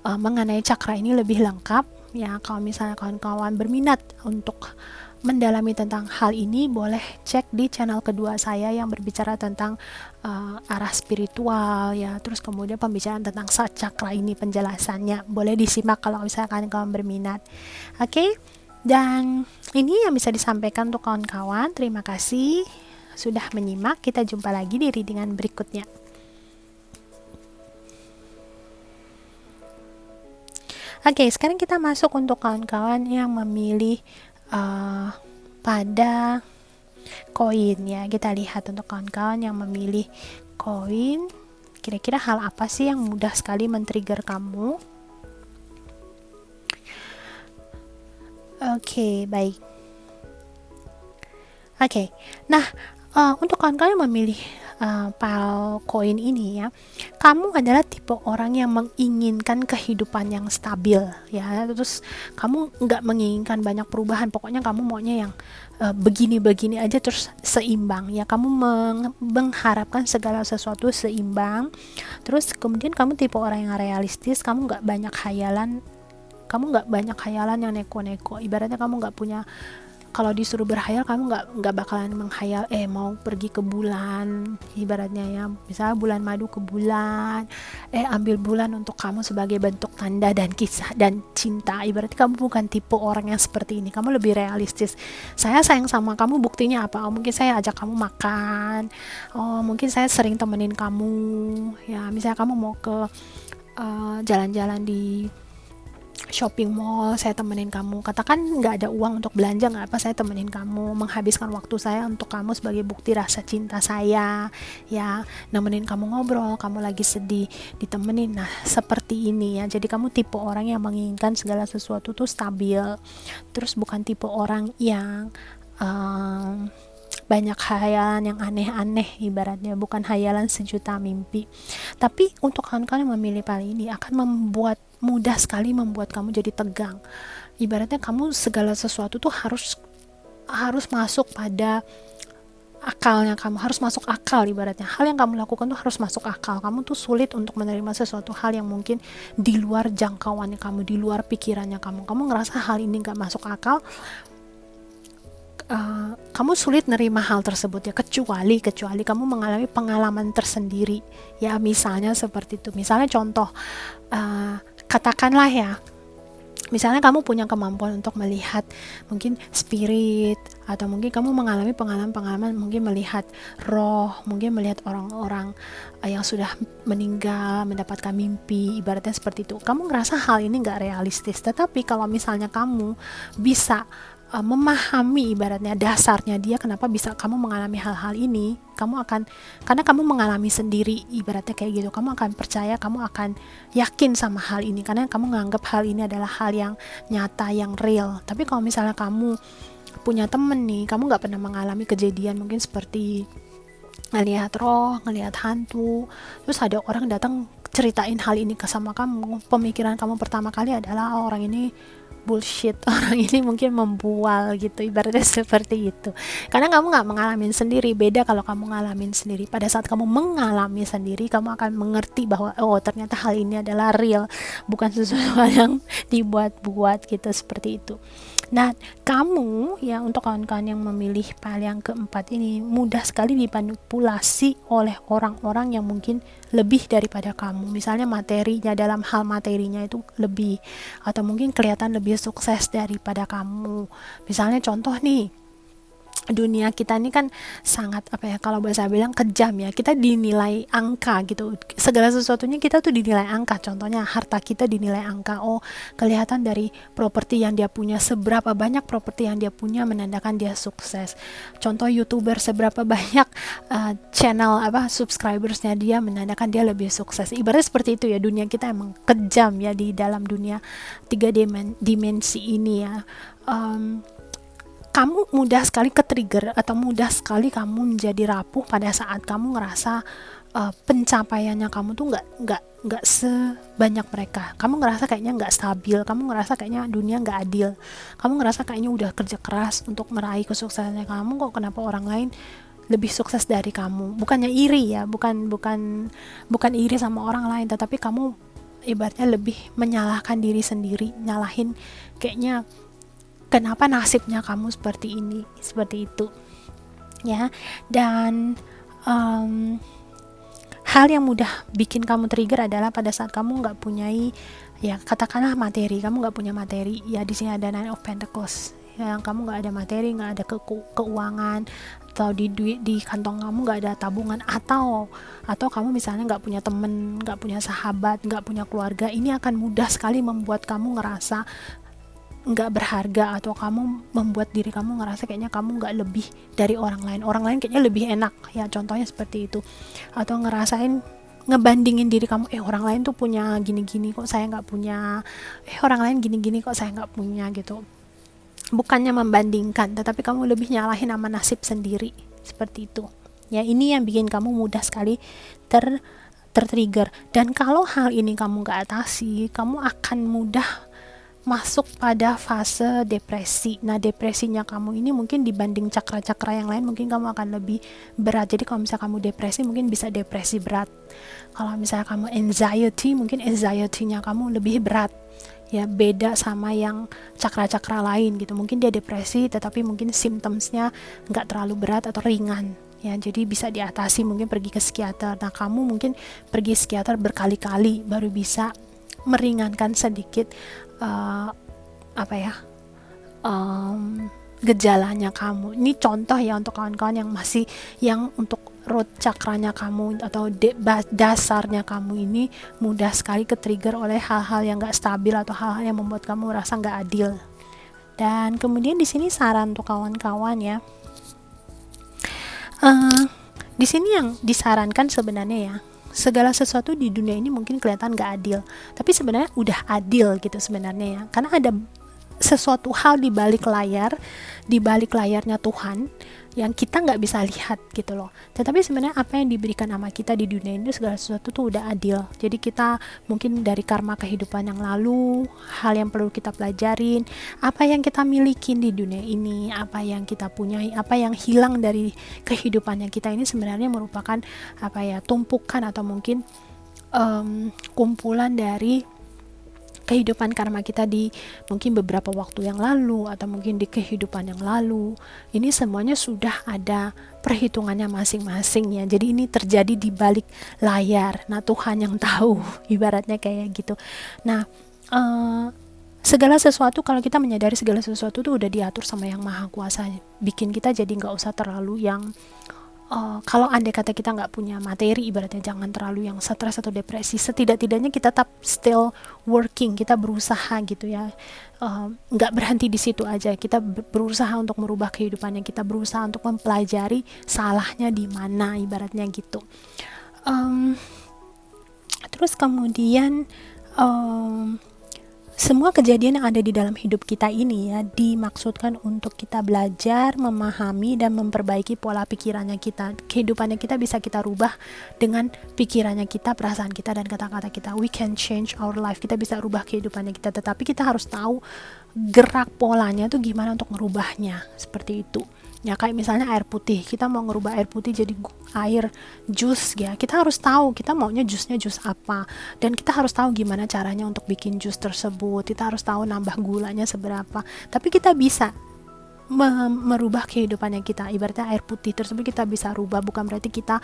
A: mengenai cakra ini lebih lengkap ya. Kalau misalnya kawan-kawan berminat untuk mendalami tentang hal ini, boleh cek di channel kedua saya yang berbicara tentang arah spiritual ya, terus kemudian pembicaraan tentang cakra ini, penjelasannya boleh disimak kalau misalnya kawan-kawan berminat. Oke, dan ini yang bisa disampaikan untuk kawan-kawan. Terima kasih sudah menyimak. Kita jumpa lagi di readingan berikutnya. Oke, sekarang kita masuk untuk kawan-kawan yang memilih pada koin ya. Kita lihat untuk kawan-kawan yang memilih koin, kira-kira hal apa sih yang mudah sekali men-trigger kamu? Oke, baik. Oke, nah untuk kawan-kawan yang memilih pile koin ini ya, kamu adalah tipe orang yang menginginkan kehidupan yang stabil ya, terus kamu nggak menginginkan banyak perubahan, pokoknya kamu maunya yang begini-begini aja terus seimbang ya. Kamu mengharapkan segala sesuatu seimbang, terus kemudian kamu tipe orang yang realistis. Kamu nggak banyak hayalan yang neko-neko. Ibaratnya kamu nggak punya, kalau disuruh berhayal kamu nggak bakalan menghayal mau pergi ke bulan, ibaratnya ya, misalnya bulan madu ke bulan, ambil bulan untuk kamu sebagai bentuk tanda dan kisah dan cinta. Ibaratnya kamu bukan tipe orang yang seperti ini. Kamu lebih realistis. Saya sayang sama kamu, buktinya apa? Mungkin saya ajak kamu makan, mungkin saya sering temenin kamu ya, misalnya kamu mau ke jalan-jalan di shopping mall, saya temenin kamu. Katakan nggak ada uang untuk belanja, nggak apa, saya temenin kamu, menghabiskan waktu saya untuk kamu sebagai bukti rasa cinta saya ya, nemenin kamu ngobrol, kamu lagi sedih ditemenin. Nah, seperti ini ya. Jadi kamu tipe orang yang menginginkan segala sesuatu tuh stabil, terus bukan tipe orang yang banyak hayalan yang aneh-aneh, ibaratnya bukan hayalan sejuta mimpi. Tapi untuk kawan-kawan yang memilih pil ini akan mudah sekali membuat kamu jadi tegang. Ibaratnya kamu segala sesuatu tuh harus masuk pada akalnya, kamu harus masuk akal. Ibaratnya hal yang kamu lakukan tuh harus masuk akal. Kamu tuh sulit untuk menerima sesuatu hal yang mungkin di luar jangkauannya kamu, di luar pikirannya kamu. Kamu ngerasa hal ini gak masuk akal, kamu sulit nerima hal tersebut ya, kecuali kamu mengalami pengalaman tersendiri ya. Misalnya seperti itu. Misalnya contoh, katakanlah ya, misalnya kamu punya kemampuan untuk melihat mungkin spirit, atau mungkin kamu mengalami pengalaman mungkin melihat roh, mungkin melihat orang-orang yang sudah meninggal, mendapatkan mimpi, ibaratnya seperti itu. Kamu ngerasa hal ini gak realistis. Tetapi kalau misalnya kamu bisa memahami ibaratnya dasarnya dia, kenapa bisa kamu mengalami hal-hal ini, karena kamu mengalami sendiri, ibaratnya kayak gitu, kamu akan percaya, kamu akan yakin sama hal ini karena kamu menganggap hal ini adalah hal yang nyata, yang real. Tapi kalau misalnya kamu punya temen nih, kamu gak pernah mengalami kejadian mungkin seperti ngelihat roh, ngelihat hantu, terus ada orang datang ceritain hal ini sama kamu, pemikiran kamu pertama kali adalah orang ini bullshit, orang ini mungkin membual gitu, ibaratnya seperti itu, karena kamu nggak mengalami sendiri. Beda kalau kamu ngalamin sendiri. Pada saat kamu mengalami sendiri, kamu akan mengerti bahwa ternyata hal ini adalah real, bukan sesuatu yang dibuat-buat gitu, seperti itu. Nah, kamu ya, untuk kawan-kawan yang memilih pil yang keempat ini, mudah sekali dimanipulasi oleh orang-orang yang mungkin lebih daripada kamu. Misalnya materinya, dalam hal materinya itu lebih, atau mungkin kelihatan lebih sukses daripada kamu. Misalnya contoh nih, dunia kita ini kan sangat kalau bahasa bilang kejam ya, kita dinilai angka gitu, segala sesuatunya kita tuh dinilai angka. Contohnya harta kita dinilai angka, kelihatan dari properti yang dia punya, seberapa banyak properti yang dia punya menandakan dia sukses. Contoh YouTuber, seberapa banyak channel subscribersnya dia menandakan dia lebih sukses. Ibaratnya seperti itu ya, dunia kita emang kejam ya, di dalam dunia 3 dimensi ini ya. kamu mudah sekali ke-trigger atau mudah sekali kamu menjadi rapuh pada saat kamu ngerasa pencapaiannya kamu tuh nggak sebanyak mereka. Kamu ngerasa kayaknya nggak stabil, kamu ngerasa kayaknya dunia nggak adil, kamu ngerasa kayaknya udah kerja keras untuk meraih kesuksesannya kamu, kok kenapa orang lain lebih sukses dari kamu. Bukannya iri ya, bukan iri sama orang lain, tetapi kamu ibaratnya lebih menyalahkan diri sendiri, nyalahin kayaknya kenapa nasibnya kamu seperti ini, seperti itu ya. Dan hal yang mudah bikin kamu trigger adalah pada saat kamu nggak punyai, ya katakanlah materi, kamu nggak punya materi, ya di sini ada Nine of Pentacles, yang kamu nggak ada materi, nggak ada keuangan, atau di kantong kamu nggak ada tabungan, atau kamu misalnya nggak punya temen, nggak punya sahabat, nggak punya keluarga. Ini akan mudah sekali membuat kamu ngerasa nggak berharga, atau kamu membuat diri kamu ngerasa kayaknya kamu nggak lebih dari orang lain kayaknya lebih enak ya, contohnya seperti itu. Atau ngerasain ngebandingin diri kamu, orang lain tuh punya gini-gini kok saya nggak punya, orang lain gini-gini kok saya nggak punya gitu. Bukannya membandingkan, tetapi kamu lebih nyalahin sama nasib sendiri, seperti itu ya. Ini yang bikin kamu mudah sekali tertrigger. Dan kalau hal ini kamu nggak atasi, kamu akan mudah masuk pada fase depresi. Nah, depresinya kamu ini mungkin dibanding cakra-cakra yang lain mungkin kamu akan lebih berat. Jadi kalau misalnya kamu depresi, mungkin bisa depresi berat. Kalau misalnya kamu anxiety, mungkin anxiety-nya kamu lebih berat ya, beda sama yang cakra-cakra lain gitu. Mungkin dia depresi tetapi mungkin symptoms-nya nggak terlalu berat atau ringan ya, jadi bisa diatasi, mungkin pergi ke psikiater. Nah, kamu mungkin pergi psikiater berkali-kali baru bisa meringankan sedikit gejalanya kamu. Ini contoh ya untuk kawan-kawan yang masih, yang untuk root cakranya kamu atau dasarnya kamu ini mudah sekali ke-trigger oleh hal-hal yang gak stabil atau hal-hal yang membuat kamu rasa gak adil. Dan kemudian di sini saran untuk kawan-kawan ya, di sini yang disarankan sebenarnya ya, segala sesuatu di dunia ini mungkin kelihatan gak adil, tapi sebenarnya udah adil gitu sebenarnya ya, karena ada sesuatu hal di balik layarnya Tuhan yang kita nggak bisa lihat gitu loh. Tetapi sebenarnya apa yang diberikan sama kita di dunia ini, segala sesuatu tuh udah adil. Jadi kita mungkin dari karma kehidupan yang lalu, hal yang perlu kita pelajarin, apa yang kita milikin di dunia ini, apa yang kita punyai, apa yang hilang dari kehidupannya kita ini sebenarnya merupakan tumpukan atau mungkin kumpulan dari kehidupan karma kita di mungkin beberapa waktu yang lalu, atau mungkin di kehidupan yang lalu. Ini semuanya sudah ada perhitungannya masing-masing ya. Jadi ini terjadi di balik layar. Nah, Tuhan yang tahu, ibaratnya kayak gitu. Nah, segala sesuatu, kalau kita menyadari segala sesuatu itu udah diatur sama Yang Maha Kuasa, bikin kita jadi nggak usah terlalu yang kalau andai kata kita nggak punya materi, ibaratnya jangan terlalu yang stres atau depresi. Setidak-tidaknya kita tetap still working, kita berusaha gitu ya, nggak berhenti di situ aja. Kita berusaha untuk merubah kehidupannya, kita berusaha untuk mempelajari salahnya di mana, ibaratnya gitu. Terus kemudian semua kejadian yang ada di dalam hidup kita ini ya dimaksudkan untuk kita belajar, memahami, dan memperbaiki pola pikirannya kita. Kehidupannya kita bisa kita rubah dengan pikirannya kita, perasaan kita, dan kata-kata kita. We can change our life. Kita bisa rubah kehidupannya kita, tetapi kita harus tahu gerak polanya tuh gimana untuk merubahnya, seperti itu. Ya, kayak misalnya air putih, kita mau ngerubah air putih jadi air jus ya, kita harus tahu kita maunya jusnya jus apa, dan kita harus tahu gimana caranya untuk bikin jus tersebut. Kita harus tahu nambah gulanya seberapa, tapi kita bisa merubah kehidupannya kita. Ibaratnya air putih tersebut kita bisa rubah, bukan berarti kita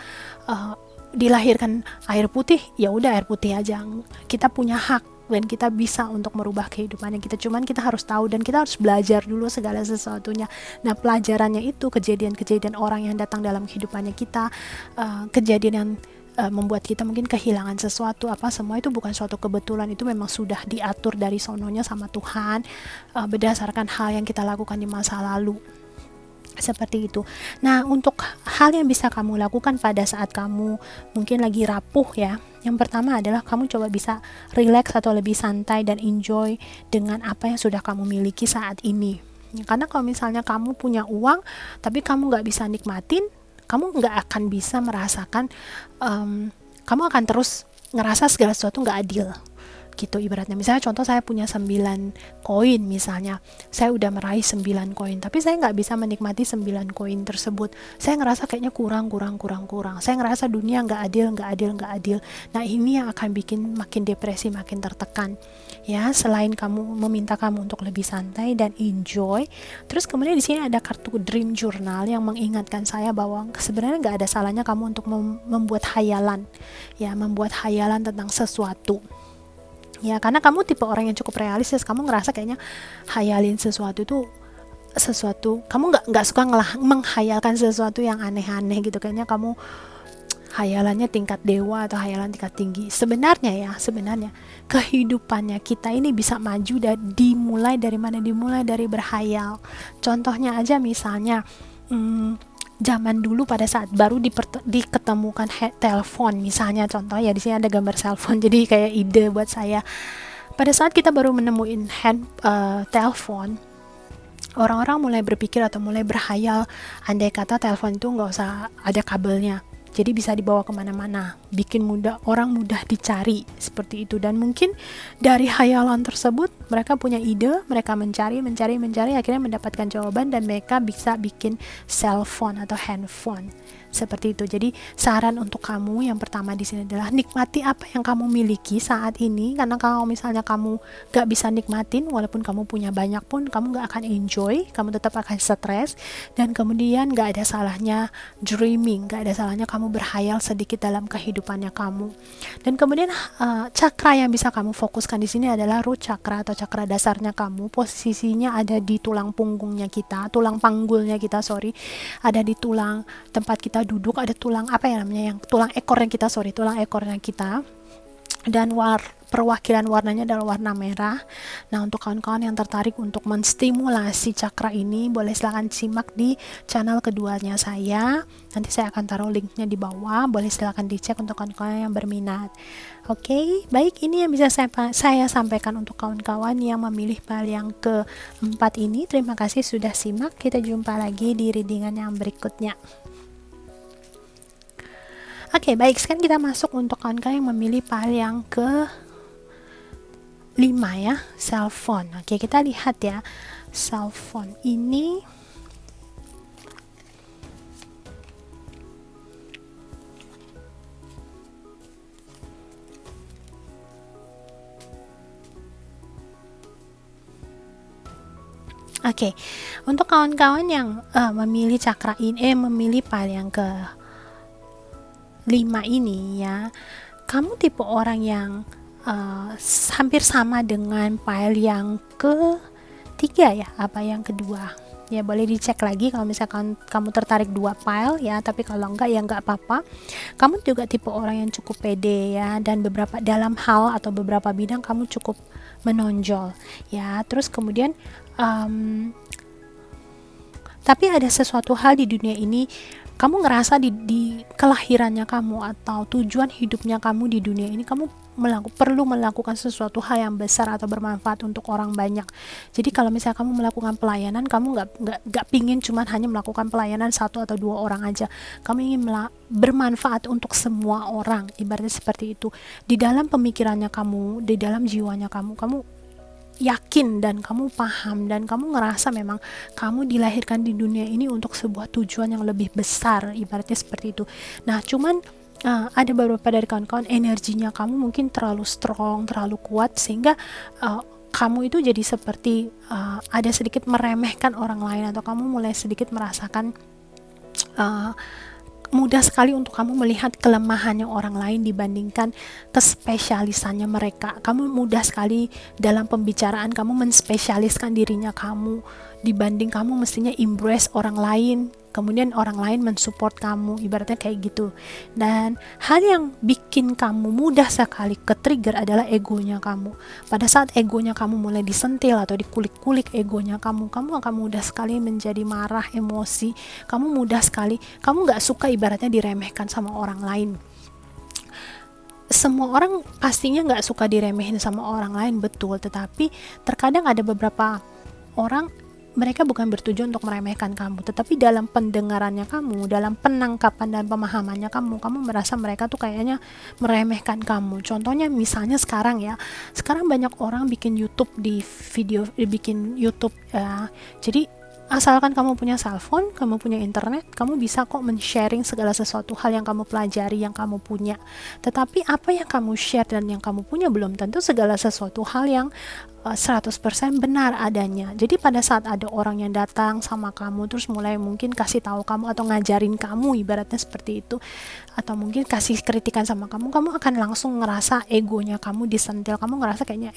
A: dilahirkan air putih, ya udah air putih aja. Kita punya hak dan kita bisa untuk merubah kehidupannya kita, cuman kita harus tahu dan kita harus belajar dulu segala sesuatunya. Nah, pelajarannya itu kejadian-kejadian orang yang datang dalam kehidupannya kita, kejadian yang membuat kita mungkin kehilangan sesuatu, semua itu bukan suatu kebetulan, itu memang sudah diatur dari sononya sama Tuhan, berdasarkan hal yang kita lakukan di masa lalu, seperti itu. Nah, untuk hal yang bisa kamu lakukan pada saat kamu mungkin lagi rapuh ya, yang pertama adalah kamu coba bisa relax atau lebih santai dan enjoy dengan apa yang sudah kamu miliki saat ini Karena kalau misalnya kamu punya uang tapi kamu nggak bisa nikmatin, kamu nggak akan bisa merasakan, kamu akan terus ngerasa segala sesuatu nggak adil gitu ibaratnya. Misalnya contoh, saya punya 9 koin misalnya, saya udah meraih 9 koin tapi saya nggak bisa menikmati 9 koin tersebut, saya ngerasa kayaknya kurang, saya ngerasa dunia nggak adil. Nah, ini yang akan bikin makin depresi, makin tertekan ya. Selain kamu meminta kamu untuk lebih santai dan enjoy, terus kemudian di sini ada kartu dream journal yang mengingatkan saya bahwa sebenarnya nggak ada salahnya kamu untuk membuat hayalan ya, membuat hayalan tentang sesuatu ya, karena kamu tipe orang yang cukup realistis. Kamu ngerasa kayaknya hayalin sesuatu itu sesuatu, kamu nggak suka menghayalkan sesuatu yang aneh-aneh gitu. Kayaknya kamu hayalannya tingkat dewa atau hayalan tingkat tinggi. Sebenarnya kehidupannya kita ini bisa maju dan dimulai dari mana? Dimulai dari berhayal. Contohnya aja misalnya, zaman dulu pada saat baru diketemukan telepon misalnya, contoh ya, di sini ada gambar telepon jadi kayak ide buat saya. Pada saat kita baru menemuin telepon, orang-orang mulai berpikir atau mulai berhayal, andai kata telepon itu nggak usah ada kabelnya, jadi bisa dibawa kemana-mana, bikin orang mudah dicari seperti itu. Dan mungkin dari hayalan tersebut mereka punya ide, mereka mencari, akhirnya mendapatkan jawaban dan mereka bisa bikin cell phone atau handphone seperti itu. Jadi saran untuk kamu yang pertama di sini adalah nikmati apa yang kamu miliki saat ini, karena kalau misalnya kamu gak bisa nikmatin, walaupun kamu punya banyak pun kamu gak akan enjoy, kamu tetap akan stres. Dan kemudian gak ada salahnya dreaming, gak ada salahnya kamu berhayal sedikit dalam kehidupannya kamu. Dan kemudian cakra yang bisa kamu fokuskan di sini adalah root chakra atau cakra dasarnya kamu. Posisinya ada di tulang punggungnya kita, tulang panggulnya kita, ada di tulang tempat kita duduk, ada tulang tulang ekornya kita, dan perwakilan warnanya adalah warna merah. Nah, untuk kawan-kawan yang tertarik untuk menstimulasi cakra ini, boleh silahkan simak di channel keduanya saya. Nanti saya akan taruh linknya di bawah, boleh silahkan dicek untuk kawan-kawan yang berminat. Oke, baik, ini yang bisa saya sampaikan untuk kawan-kawan yang memilih file yang keempat ini. Terima kasih sudah simak, kita jumpa lagi di readingan yang berikutnya. Oke, baik, sekarang kita masuk untuk kawan-kawan yang memilih file yang ke 5 ya, cell phone. Oke, kita lihat ya, cell phone ini untuk kawan-kawan yang memilih cakra ini, memilih file yang ke 5 ini ya, kamu tipe orang yang hampir sama dengan file yang ketiga ya, apa yang kedua ya, boleh dicek lagi kalau misalkan kamu tertarik 2 file ya, tapi kalau enggak ya enggak apa-apa. Kamu juga tipe orang yang cukup pede ya, dan beberapa dalam hal atau beberapa bidang kamu cukup menonjol ya. Terus kemudian tapi ada sesuatu hal di dunia ini, kamu ngerasa di kelahirannya kamu atau tujuan hidupnya kamu di dunia ini, kamu perlu melakukan sesuatu hal yang besar atau bermanfaat untuk orang banyak. Jadi kalau misalnya kamu melakukan pelayanan, kamu nggak pingin cuman hanya melakukan pelayanan 1 atau 2 orang aja, kamu ingin bermanfaat untuk semua orang, ibaratnya seperti itu. Di dalam pemikirannya kamu, di dalam jiwanya kamu yakin dan kamu paham dan kamu ngerasa memang kamu dilahirkan di dunia ini untuk sebuah tujuan yang lebih besar, ibaratnya seperti itu. Nah, cuman ada beberapa dari kawan-kawan energinya kamu mungkin terlalu strong, terlalu kuat, sehingga kamu itu jadi seperti ada sedikit meremehkan orang lain, atau kamu mulai sedikit merasakan mudah sekali untuk kamu melihat kelemahannya orang lain dibandingkan kespesialisannya mereka. Kamu mudah sekali dalam pembicaraan kamu menspesialiskan dirinya kamu, dibanding kamu mestinya embrace orang lain, kemudian orang lain mensupport kamu, ibaratnya kayak gitu. Dan hal yang bikin kamu mudah sekali ke trigger adalah egonya kamu. Pada saat egonya kamu mulai disentil atau dikulik-kulik egonya kamu akan mudah sekali menjadi marah, emosi. Kamu mudah sekali, kamu gak suka ibaratnya diremehkan sama orang lain. Semua orang pastinya gak suka diremehin sama orang lain, betul. Tetapi terkadang ada beberapa orang mereka bukan bertujuan untuk meremehkan kamu, tetapi dalam pendengarannya kamu, dalam penangkapan dan pemahamannya kamu merasa mereka tuh kayaknya meremehkan kamu. Contohnya misalnya sekarang ya, sekarang banyak orang bikin YouTube bikin YouTube ya. Jadi asalkan kamu punya cellphone, kamu punya internet, kamu bisa kok men-sharing segala sesuatu hal yang kamu pelajari, yang kamu punya. Tetapi apa yang kamu share dan yang kamu punya belum tentu segala sesuatu hal yang 100% benar adanya. Jadi pada saat ada orang yang datang sama kamu terus mulai mungkin kasih tahu kamu atau ngajarin kamu, ibaratnya seperti itu, atau mungkin kasih kritikan sama kamu akan langsung ngerasa egonya kamu disentil. Kamu ngerasa kayaknya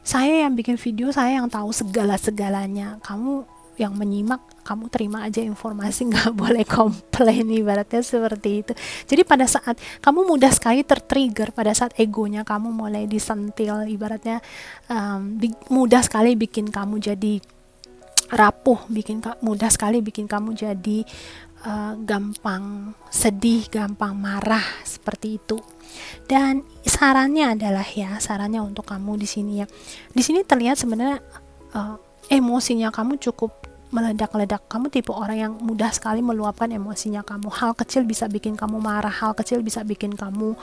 A: saya yang bikin video, saya yang tahu segala-segalanya, kamu yang menyimak, kamu terima aja informasi, nggak boleh komplain, ibaratnya seperti itu. Jadi pada saat kamu mudah sekali tertrigger, pada saat egonya kamu mulai disentil, ibaratnya mudah sekali bikin kamu jadi rapuh, mudah sekali bikin kamu jadi gampang sedih, gampang marah, seperti itu. Dan sarannya untuk kamu di sini ya, di sini terlihat sebenarnya emosinya kamu cukup meledak-ledak. Kamu tipe orang yang mudah sekali meluapkan emosinya kamu. Hal kecil bisa bikin kamu marah, hal kecil bisa bikin kamu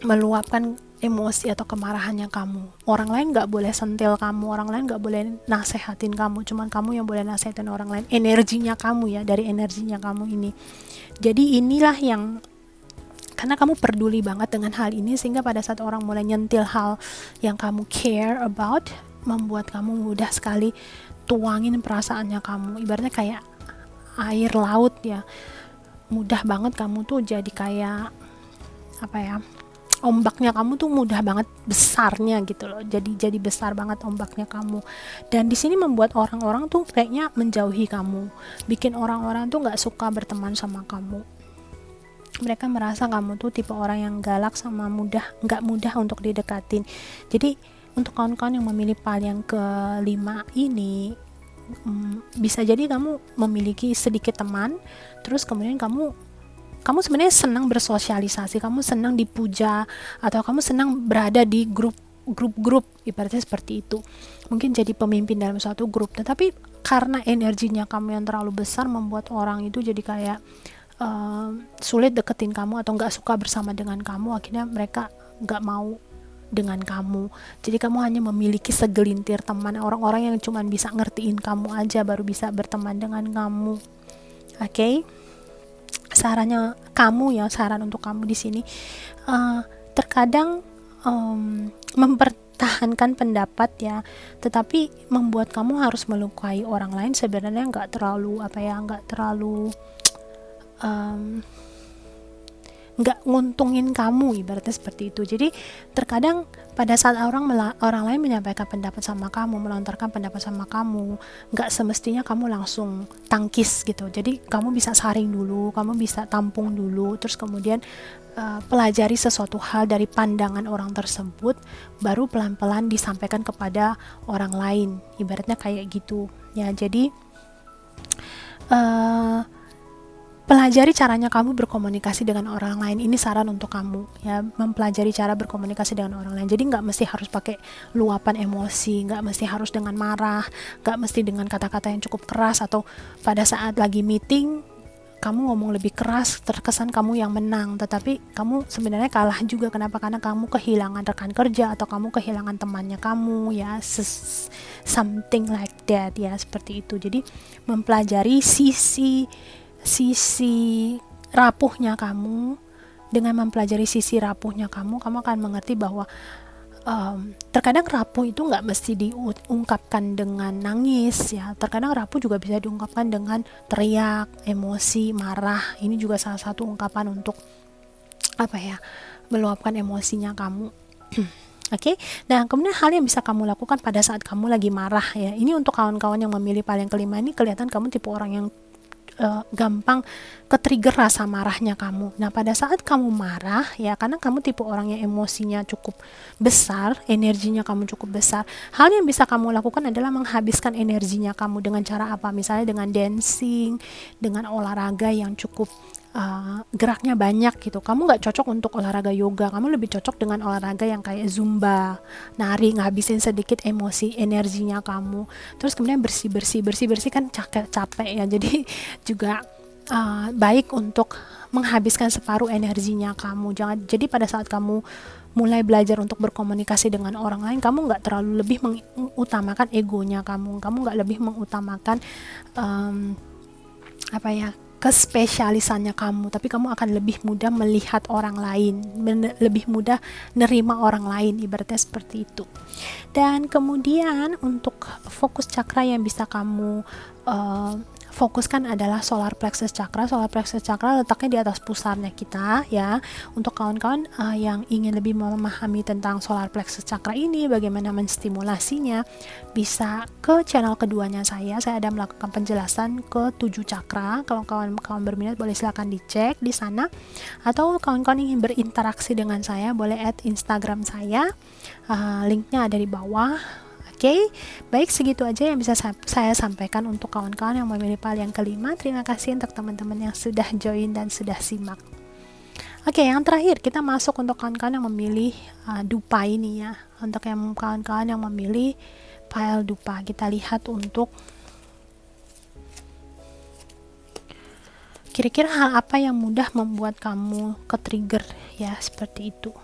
A: meluapkan emosi atau kemarahannya kamu. Orang lain gak boleh sentil kamu, orang lain gak boleh nasehatin kamu, cuman kamu yang boleh nasehatin orang lain. Energinya kamu ya, dari energinya kamu ini. Jadi inilah yang, karena kamu peduli banget dengan hal ini, sehingga pada saat orang mulai nyentil hal yang kamu care about, membuat kamu mudah sekali tuangin perasaannya kamu. Ibaratnya kayak air laut ya, mudah banget kamu tuh jadi kayak ombaknya kamu tuh mudah banget besarnya gitu loh. Jadi besar banget ombaknya kamu. Dan di sini membuat orang-orang tuh kayaknya menjauhi kamu, bikin orang-orang tuh nggak suka berteman sama kamu. Mereka merasa kamu tuh tipe orang yang galak sama nggak mudah untuk didekatin. Jadi untuk kawan-kawan yang memilih pal yang kelima ini, bisa jadi kamu memiliki sedikit teman, terus kemudian kamu sebenarnya senang bersosialisasi, kamu senang dipuja, atau kamu senang berada di grup-grup, ibaratnya seperti itu. Mungkin jadi pemimpin dalam suatu grup, tetapi karena energinya kamu yang terlalu besar membuat orang itu jadi kayak sulit deketin kamu atau nggak suka bersama dengan kamu. Akhirnya mereka nggak mau dengan kamu. Jadi kamu hanya memiliki segelintir teman, orang-orang yang cuma bisa ngertiin kamu aja baru bisa berteman dengan kamu. Oke? Saran untuk kamu di sini, terkadang mempertahankan pendapat ya, tetapi membuat kamu harus melukai orang lain sebenarnya nggak terlalu nggak nguntungin kamu, ibaratnya seperti itu. Jadi terkadang pada saat orang lain menyampaikan pendapat sama kamu, melontarkan pendapat sama kamu, nggak semestinya kamu langsung tangkis gitu. Jadi kamu bisa saring dulu, kamu bisa tampung dulu, terus kemudian pelajari sesuatu hal dari pandangan orang tersebut, baru pelan-pelan disampaikan kepada orang lain, ibaratnya kayak gitu ya. Jadi pelajari caranya kamu berkomunikasi dengan orang lain. Ini saran untuk kamu ya, mempelajari cara berkomunikasi dengan orang lain. Jadi nggak mesti harus pakai luapan emosi, nggak mesti harus dengan marah, nggak mesti dengan kata-kata yang cukup keras, atau pada saat lagi meeting kamu ngomong lebih keras, terkesan kamu yang menang, tetapi kamu sebenarnya kalah juga. Kenapa? Karena kamu kehilangan rekan kerja, atau kamu kehilangan temannya kamu ya, something like that ya, seperti itu. Jadi mempelajari sisi rapuhnya kamu. Dengan mempelajari sisi rapuhnya kamu akan mengerti bahwa terkadang rapuh itu nggak mesti diungkapkan dengan nangis ya. Terkadang rapuh juga bisa diungkapkan dengan teriak, emosi, marah. Ini juga salah satu ungkapan untuk meluapkan emosinya kamu. Oke. Nah, kemudian hal yang bisa kamu lakukan pada saat kamu lagi marah ya. Ini untuk kawan-kawan yang memilih pal yang kelima ini, kelihatan kamu tipe orang yang gampang ke-trigger rasa marahnya kamu. Nah, pada saat kamu marah ya, karena kamu tipe orang yang emosinya cukup besar, energinya kamu cukup besar, hal yang bisa kamu lakukan adalah menghabiskan energinya kamu dengan cara apa? Misalnya dengan dancing, dengan olahraga yang cukup geraknya banyak gitu. Kamu nggak cocok untuk olahraga yoga, kamu lebih cocok dengan olahraga yang kayak zumba, nari, ngabisin sedikit emosi, energinya kamu. Terus kemudian bersih kan capek ya, jadi juga baik untuk menghabiskan separuh energinya kamu. Jadi pada saat kamu mulai belajar untuk berkomunikasi dengan orang lain, kamu nggak terlalu lebih mengutamakan egonya kamu nggak lebih mengutamakan kespesialisannya kamu, tapi kamu akan lebih mudah melihat orang lain, lebih mudah nerima orang lain, ibaratnya seperti itu. Dan kemudian untuk fokus cakra yang bisa kamu fokuskan adalah solar plexus chakra. Solar plexus chakra letaknya di atas pusarnya kita ya. Untuk kawan-kawan yang ingin lebih memahami tentang solar plexus chakra ini, bagaimana menstimulasinya, bisa ke channel keduanya saya ada melakukan penjelasan ke 7 chakra. Kalau kawan-kawan berminat boleh silakan dicek di sana, atau kawan-kawan ingin berinteraksi dengan saya boleh add Instagram saya, linknya ada di bawah. Oke, baik, segitu aja yang bisa saya sampaikan untuk kawan-kawan yang memilih PAL yang kelima. Terima kasih untuk teman-teman yang sudah join dan sudah simak. Oke, yang terakhir kita masuk untuk kawan-kawan yang memilih dupa ini ya. Untuk yang kawan-kawan yang memilih PAL dupa, kita lihat untuk kira-kira hal apa yang mudah membuat kamu ke-trigger ya, seperti itu.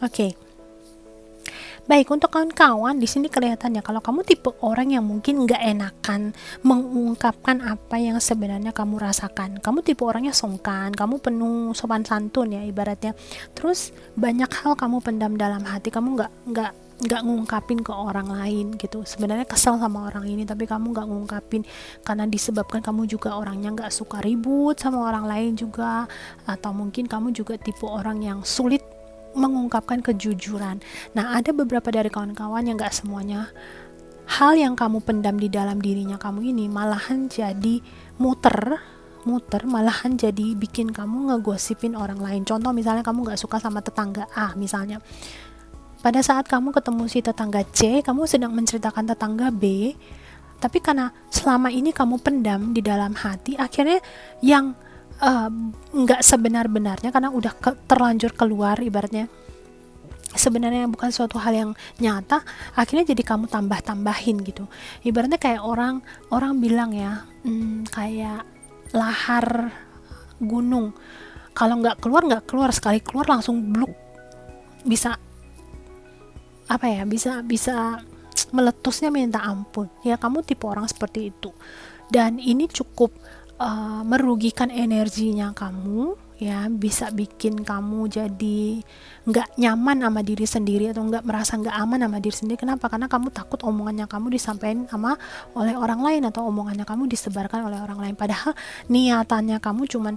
A: Oke. Baik, untuk kawan-kawan di sini kelihatannya kalau kamu tipe orang yang mungkin nggak enakan mengungkapkan apa yang sebenarnya kamu rasakan. Kamu tipe orangnya sungkan, kamu penuh sopan santun ya ibaratnya. Terus banyak hal kamu pendam dalam hati, kamu nggak ngungkapin ke orang lain gitu. Sebenarnya kesel sama orang ini tapi kamu nggak ngungkapin karena disebabkan kamu juga orangnya nggak suka ribut sama orang lain juga, atau mungkin kamu juga tipe orang yang sulit mengungkapkan kejujuran. Nah, ada beberapa dari kawan-kawan yang gak semuanya hal yang kamu pendam di dalam dirinya kamu ini malahan jadi muter, malahan jadi bikin kamu ngegosipin orang lain. Contoh misalnya kamu gak suka sama tetangga A misalnya. Pada saat kamu ketemu si tetangga C, kamu sedang menceritakan tetangga B, tapi karena selama ini kamu pendam di dalam hati, akhirnya yang nggak sebenar-benarnya karena udah terlanjur keluar, ibaratnya sebenarnya bukan suatu hal yang nyata, akhirnya jadi kamu tambah-tambahin gitu. Ibaratnya kayak orang bilang ya, kayak lahar gunung, kalau nggak keluar, sekali keluar langsung bluk, bisa bisa meletusnya minta ampun ya. Kamu tipe orang seperti itu, dan ini cukup merugikan energinya kamu ya, bisa bikin kamu jadi nggak nyaman sama diri sendiri atau nggak merasa nggak aman sama diri sendiri. Kenapa? Karena kamu takut omongannya kamu disampaikan oleh orang lain atau omongannya kamu disebarkan oleh orang lain, padahal niatannya kamu cuman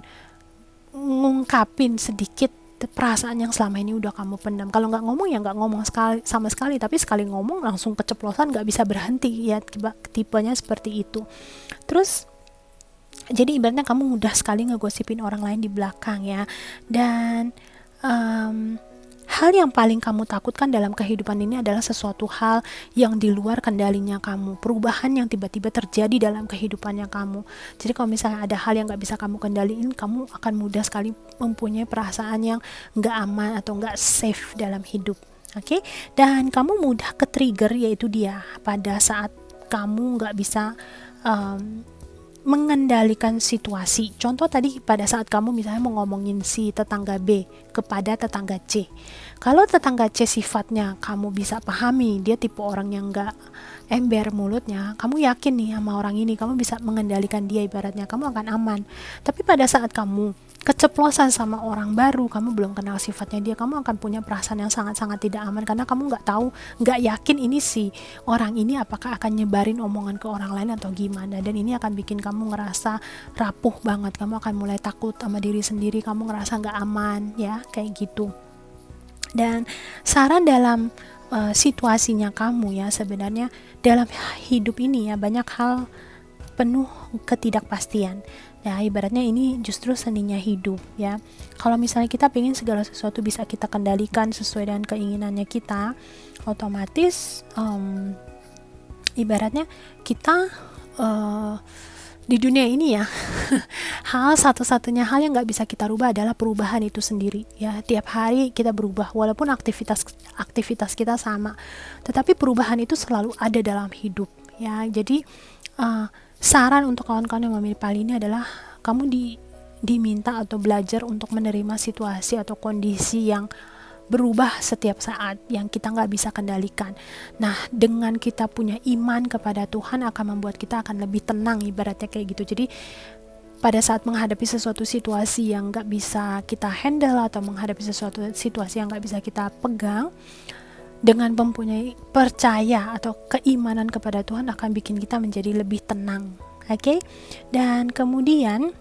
A: ngungkapin sedikit perasaan yang selama ini udah kamu pendam. Kalau nggak ngomong ya nggak ngomong sama sekali, tapi sekali ngomong langsung keceplosan, nggak bisa berhenti ya, tipenya seperti itu. Terus jadi ibaratnya kamu mudah sekali ngegosipin orang lain di belakang ya. Dan hal yang paling kamu takutkan dalam kehidupan ini adalah sesuatu hal yang di luar kendalinya kamu, perubahan yang tiba-tiba terjadi dalam kehidupannya kamu. Jadi kalau misalnya ada hal yang gak bisa kamu kendaliin, kamu akan mudah sekali mempunyai perasaan yang gak aman atau gak safe dalam hidup. Oke? Dan kamu mudah ke-trigger, yaitu dia pada saat kamu gak bisa mengendalikan situasi. Contoh tadi pada saat kamu misalnya mau ngomongin si tetangga B kepada tetangga C. Kalau tetangga C sifatnya kamu bisa pahami, dia tipe orang yang gak ember mulutnya, kamu yakin nih sama orang ini, kamu bisa mengendalikan dia, ibaratnya kamu akan aman. Tapi pada saat kamu keceplosan sama orang baru, kamu belum kenal sifatnya dia, kamu akan punya perasaan yang sangat-sangat tidak aman karena kamu nggak yakin ini si orang ini apakah akan nyebarin omongan ke orang lain atau gimana. Dan ini akan bikin kamu ngerasa rapuh banget, kamu akan mulai takut sama diri sendiri, kamu ngerasa nggak aman ya, kayak gitu. Dan saran dalam situasinya kamu ya, sebenarnya dalam hidup ini ya banyak hal penuh ketidakpastian. Ya, ibaratnya ini justru seninya hidup ya. Kalau misalnya kita pengen segala sesuatu bisa kita kendalikan sesuai dengan keinginannya kita, otomatis ibaratnya kita di dunia ini ya, satu-satunya hal yang nggak bisa kita rubah adalah perubahan itu sendiri ya. Tiap hari kita berubah, walaupun aktivitas kita sama, tetapi perubahan itu selalu ada dalam hidup ya. Jadi saran untuk kawan-kawan yang memilih PAL ini adalah kamu diminta atau belajar untuk menerima situasi atau kondisi yang berubah setiap saat yang kita nggak bisa kendalikan. Nah, dengan kita punya iman kepada Tuhan akan membuat kita akan lebih tenang, ibaratnya kayak gitu. Jadi pada saat menghadapi sesuatu situasi yang nggak bisa kita handle atau menghadapi sesuatu situasi yang nggak bisa kita pegang, dengan mempunyai percaya atau keimanan kepada Tuhan akan bikin kita menjadi lebih tenang. Oke? Dan kemudian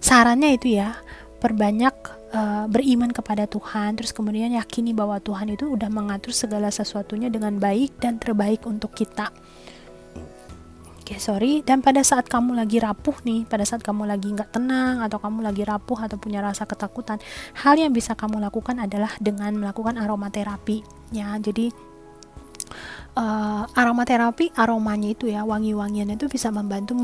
A: sarannya itu ya, perbanyak beriman kepada Tuhan, terus kemudian yakini bahwa Tuhan itu udah mengatur segala sesuatunya dengan baik dan terbaik untuk kita. Dan pada saat kamu lagi rapuh nih, pada saat kamu lagi nggak tenang atau kamu lagi rapuh atau punya rasa ketakutan, hal yang bisa kamu lakukan adalah dengan melakukan aromaterapi ya. Jadi aromaterapi, aromanya itu ya, wangi-wangian itu bisa membantu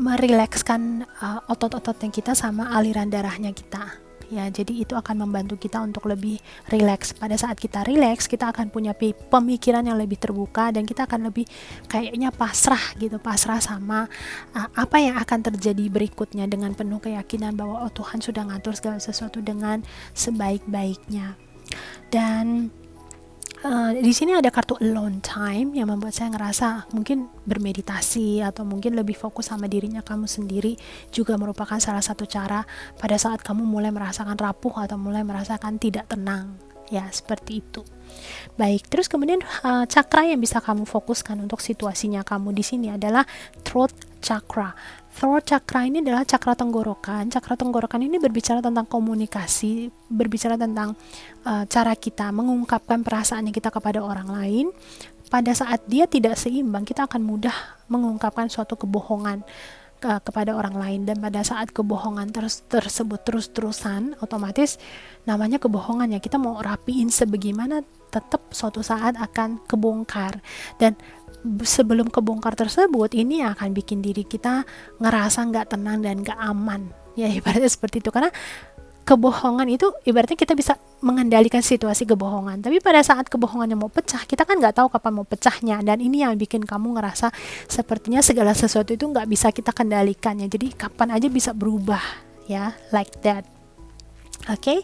A: merilekskan otot-ototnya kita sama aliran darahnya kita ya. Jadi itu akan membantu kita untuk lebih rileks. Pada saat kita rileks, kita akan punya pemikiran yang lebih terbuka dan kita akan lebih kayaknya pasrah gitu, pasrah sama apa yang akan terjadi berikutnya, dengan penuh keyakinan bahwa Tuhan sudah ngatur segala sesuatu dengan sebaik-baiknya. Dan di sini ada kartu alone time yang membuat saya ngerasa mungkin bermeditasi atau mungkin lebih fokus sama dirinya kamu sendiri juga merupakan salah satu cara pada saat kamu mulai merasakan rapuh atau mulai merasakan tidak tenang ya, seperti itu. Baik, terus kemudian cakra yang bisa kamu fokuskan untuk situasinya kamu di sini adalah throat chakra. Throat chakra ini adalah cakra tenggorokan. Cakra tenggorokan ini berbicara tentang komunikasi, berbicara tentang cara kita mengungkapkan perasaannya kita kepada orang lain. Pada saat dia tidak seimbang, kita akan mudah mengungkapkan suatu kebohongan kepada orang lain, dan pada saat kebohongan tersebut terus-terusan, otomatis namanya kebohongan ya, kita mau rapiin sebagaimana tetap suatu saat akan kebongkar. Dan sebelum kebongkar tersebut, ini akan bikin diri kita ngerasa nggak tenang dan nggak aman ya, ibaratnya seperti itu. Karena kebohongan itu ibaratnya kita bisa mengendalikan situasi kebohongan, tapi pada saat kebohongannya mau pecah, kita kan nggak tahu kapan mau pecahnya, dan ini yang bikin kamu ngerasa sepertinya segala sesuatu itu nggak bisa kita kendalikan ya. Jadi kapan aja bisa berubah ya, like that. Oke.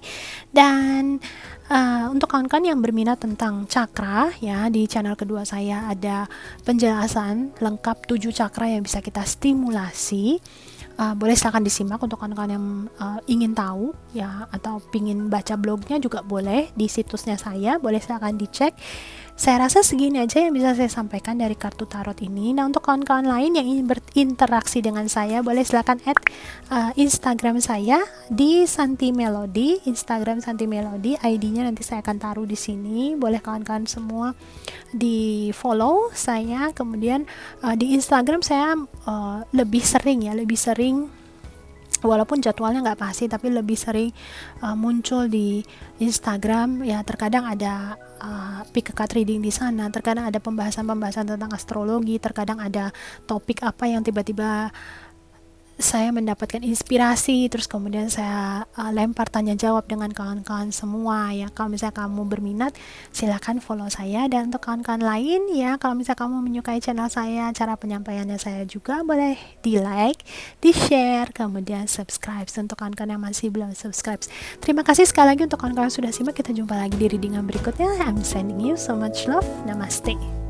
A: Dan untuk kawan-kawan yang berminat tentang cakra ya, di channel kedua saya ada penjelasan lengkap 7 cakra yang bisa kita stimulasi. Boleh silakan disimak untuk kawan-kawan yang ingin tahu ya, atau ingin baca blognya juga boleh di situsnya saya, boleh silakan dicek. Saya rasa segini aja yang bisa saya sampaikan dari kartu tarot ini. Nah, untuk kawan-kawan lain yang ingin berinteraksi dengan saya, boleh silakan add Instagram saya di Santi Melody, Instagram Santi Melody, ID-nya nanti saya akan taruh di sini. Boleh kawan-kawan semua di follow saya. Kemudian di Instagram saya lebih sering walaupun jadwalnya nggak pasti, tapi lebih sering muncul di Instagram ya. Terkadang ada pick a card reading di sana, terkadang ada pembahasan tentang astrologi, terkadang ada topik apa yang tiba-tiba saya mendapatkan inspirasi, terus kemudian saya lempar tanya jawab dengan kawan-kawan semua ya. Kalau misalnya kamu berminat, silakan follow saya. Dan untuk kawan-kawan lain ya, kalau misalnya kamu menyukai channel saya, cara penyampaiannya saya juga, boleh di like, di share, kemudian subscribe untuk kawan-kawan yang masih belum subscribe. Terima kasih sekali lagi untuk kawan-kawan yang sudah simak. Kita jumpa lagi di readingan berikutnya. I'm sending you so much love. Namaste.